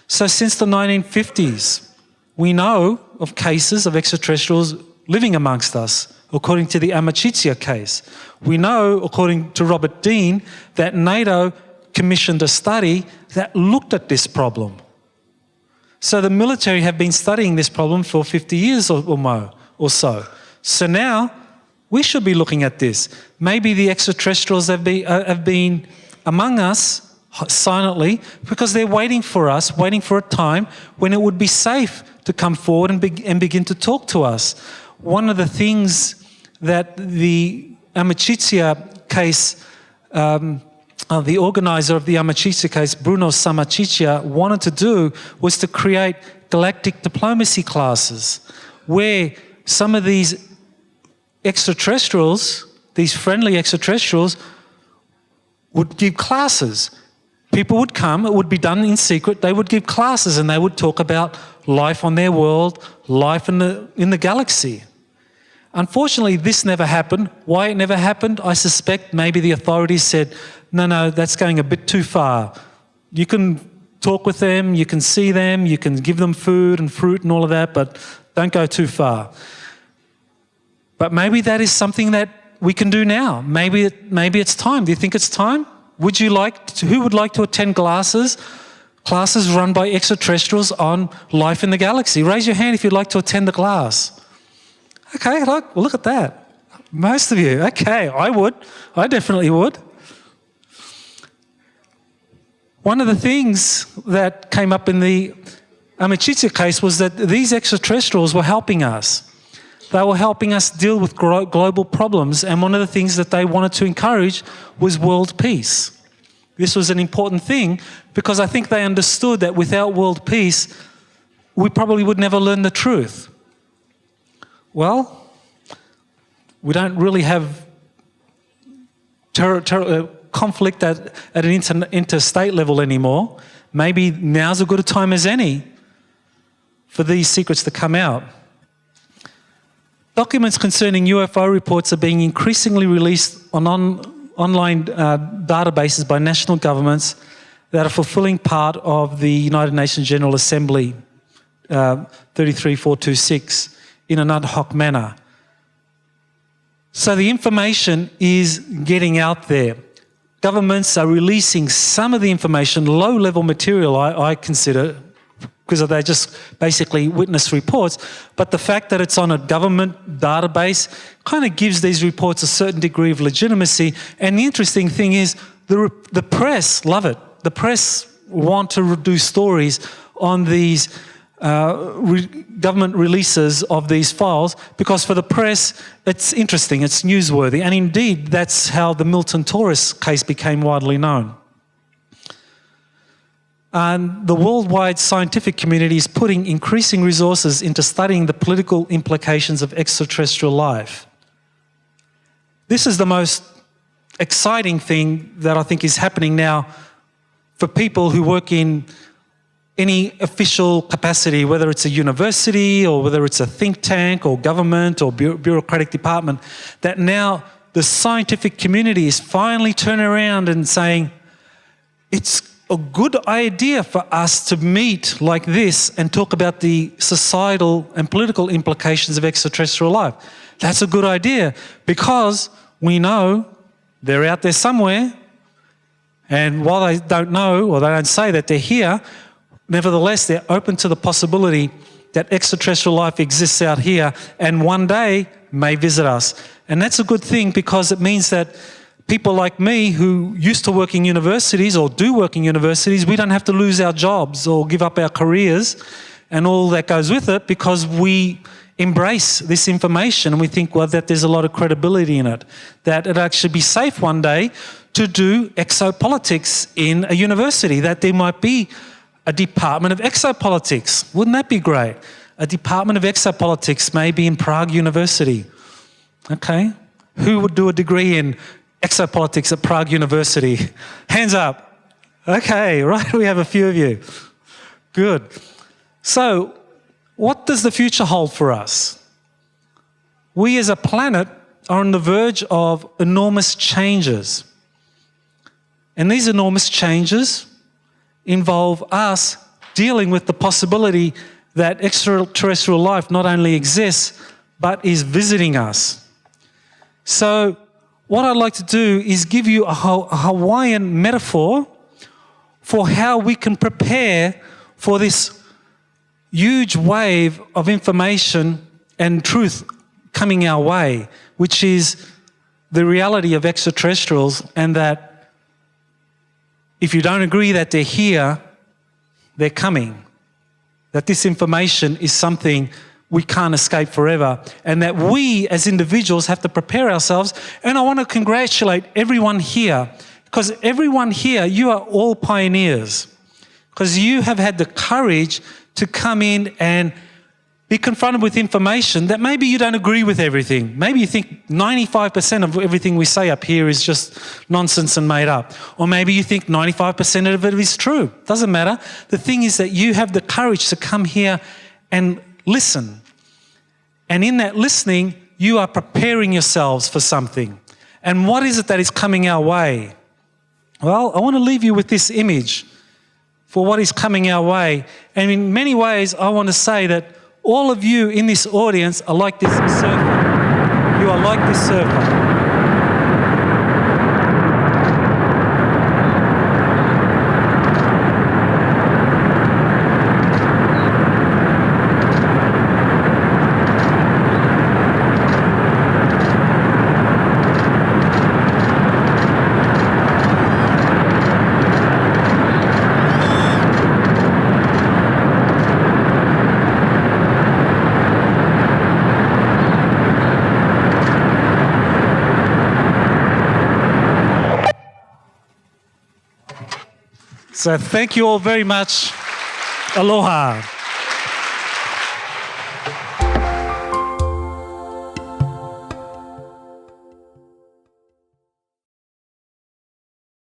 So since the 1950s, we know of cases of extraterrestrials living amongst us, according to the Amachitsia case. We know, according to Robert Dean, that NATO commissioned a study that looked at this problem. So the military have been studying this problem for 50 years or so. So now we should be looking at this. Maybe the extraterrestrials have been among us silently because they're waiting for us, waiting for a time when it would be safe to come forward and begin to talk to us. One of the things that the Amachitsia case, the organizer of the Amachitsia case, Bruno Samachitsia, wanted to do was to create galactic diplomacy classes where some of these extraterrestrials, these friendly extraterrestrials, would give classes people would come, it would be done in secret, they would give classes and they would talk about life on their world, life in the galaxy. Unfortunately, this never happened. Why it never happened? I suspect maybe the authorities said, no, that's going a bit too far. You can talk with them, you can see them, you can give them food and fruit and all of that, but don't go too far. But maybe that is something that we can do now. Maybe it's time. Do you think it's time? Who would like to attend classes run by extraterrestrials on life in the galaxy? Raise your hand if you'd like to attend the class. Okay, look at that. Most of you. Okay, I would. I definitely would. One of the things that came up in the Amicitia case was that these extraterrestrials were helping us. They were helping us deal with global problems, and one of the things that they wanted to encourage was world peace. This was an important thing because I think they understood that without world peace, we probably would never learn the truth. Well, we don't really have conflict at an interstate level anymore. Maybe now's as good a time as any for these secrets to come out. Documents concerning UFO reports are being increasingly released on online databases by national governments that are fulfilling part of the United Nations General Assembly 33426 in an ad hoc manner. So the information is getting out there. Governments are releasing some of the information, low-level material, I consider, because they're just basically witness reports, but the fact that it's on a government database kind of gives these reports a certain degree of legitimacy. And the interesting thing is the press love it. The press want to do stories on these government releases of these files because for the press it's interesting, it's newsworthy, and indeed that's how the Milton Taurus case became widely known. And the worldwide scientific community is putting increasing resources into studying the political implications of extraterrestrial life. This is the most exciting thing that I think is happening now for people who work in any official capacity, whether it's a university or whether it's a think tank or government or bureaucratic department, that now the scientific community is finally turning around and saying, it's a good idea for us to meet like this and talk about the societal and political implications of extraterrestrial life. That's a good idea because we know they're out there somewhere, and while they don't know or they don't say that they're here, nevertheless they're open to the possibility that extraterrestrial life exists out here and one day may visit us. And that's a good thing because it means that people like me who used to work in universities or do work in universities, we don't have to lose our jobs or give up our careers and all that goes with it because we embrace this information and we think, well, that there's a lot of credibility in it, that it'll actually be safe one day to do exopolitics in a university, that there might be a department of exopolitics. Wouldn't that be great? A department of exopolitics maybe in Prague University. Okay. Who would do a degree in exopolitics at Prague University? Hands up. Okay, right, we have a few of you. Good. So, what does the future hold for us? We as a planet are on the verge of enormous changes. And these enormous changes involve us dealing with the possibility that extraterrestrial life not only exists, but is visiting us. So, what I'd like to do is give you a Hawaiian metaphor for how we can prepare for this huge wave of information and truth coming our way, which is the reality of extraterrestrials, and that if you don't agree that they're here, they're coming. That this information is something we can't escape forever, and that we as individuals have to prepare ourselves. And I want to congratulate everyone here, because everyone here, you are all pioneers, because you have had the courage to come in and be confronted with information that maybe you don't agree with everything. Maybe you think 95% of everything we say up here is just nonsense and made up. Or maybe you think 95% of it is true. Doesn't matter. The thing is that you have the courage to come here and listen. And in that listening, you are preparing yourselves for something. And what is it that is coming our way? Well, I want to leave you with this image for what is coming our way. And in many ways, I want to say that all of you in this audience are like this surfer. You are like this surfer. So thank you all very much. Aloha.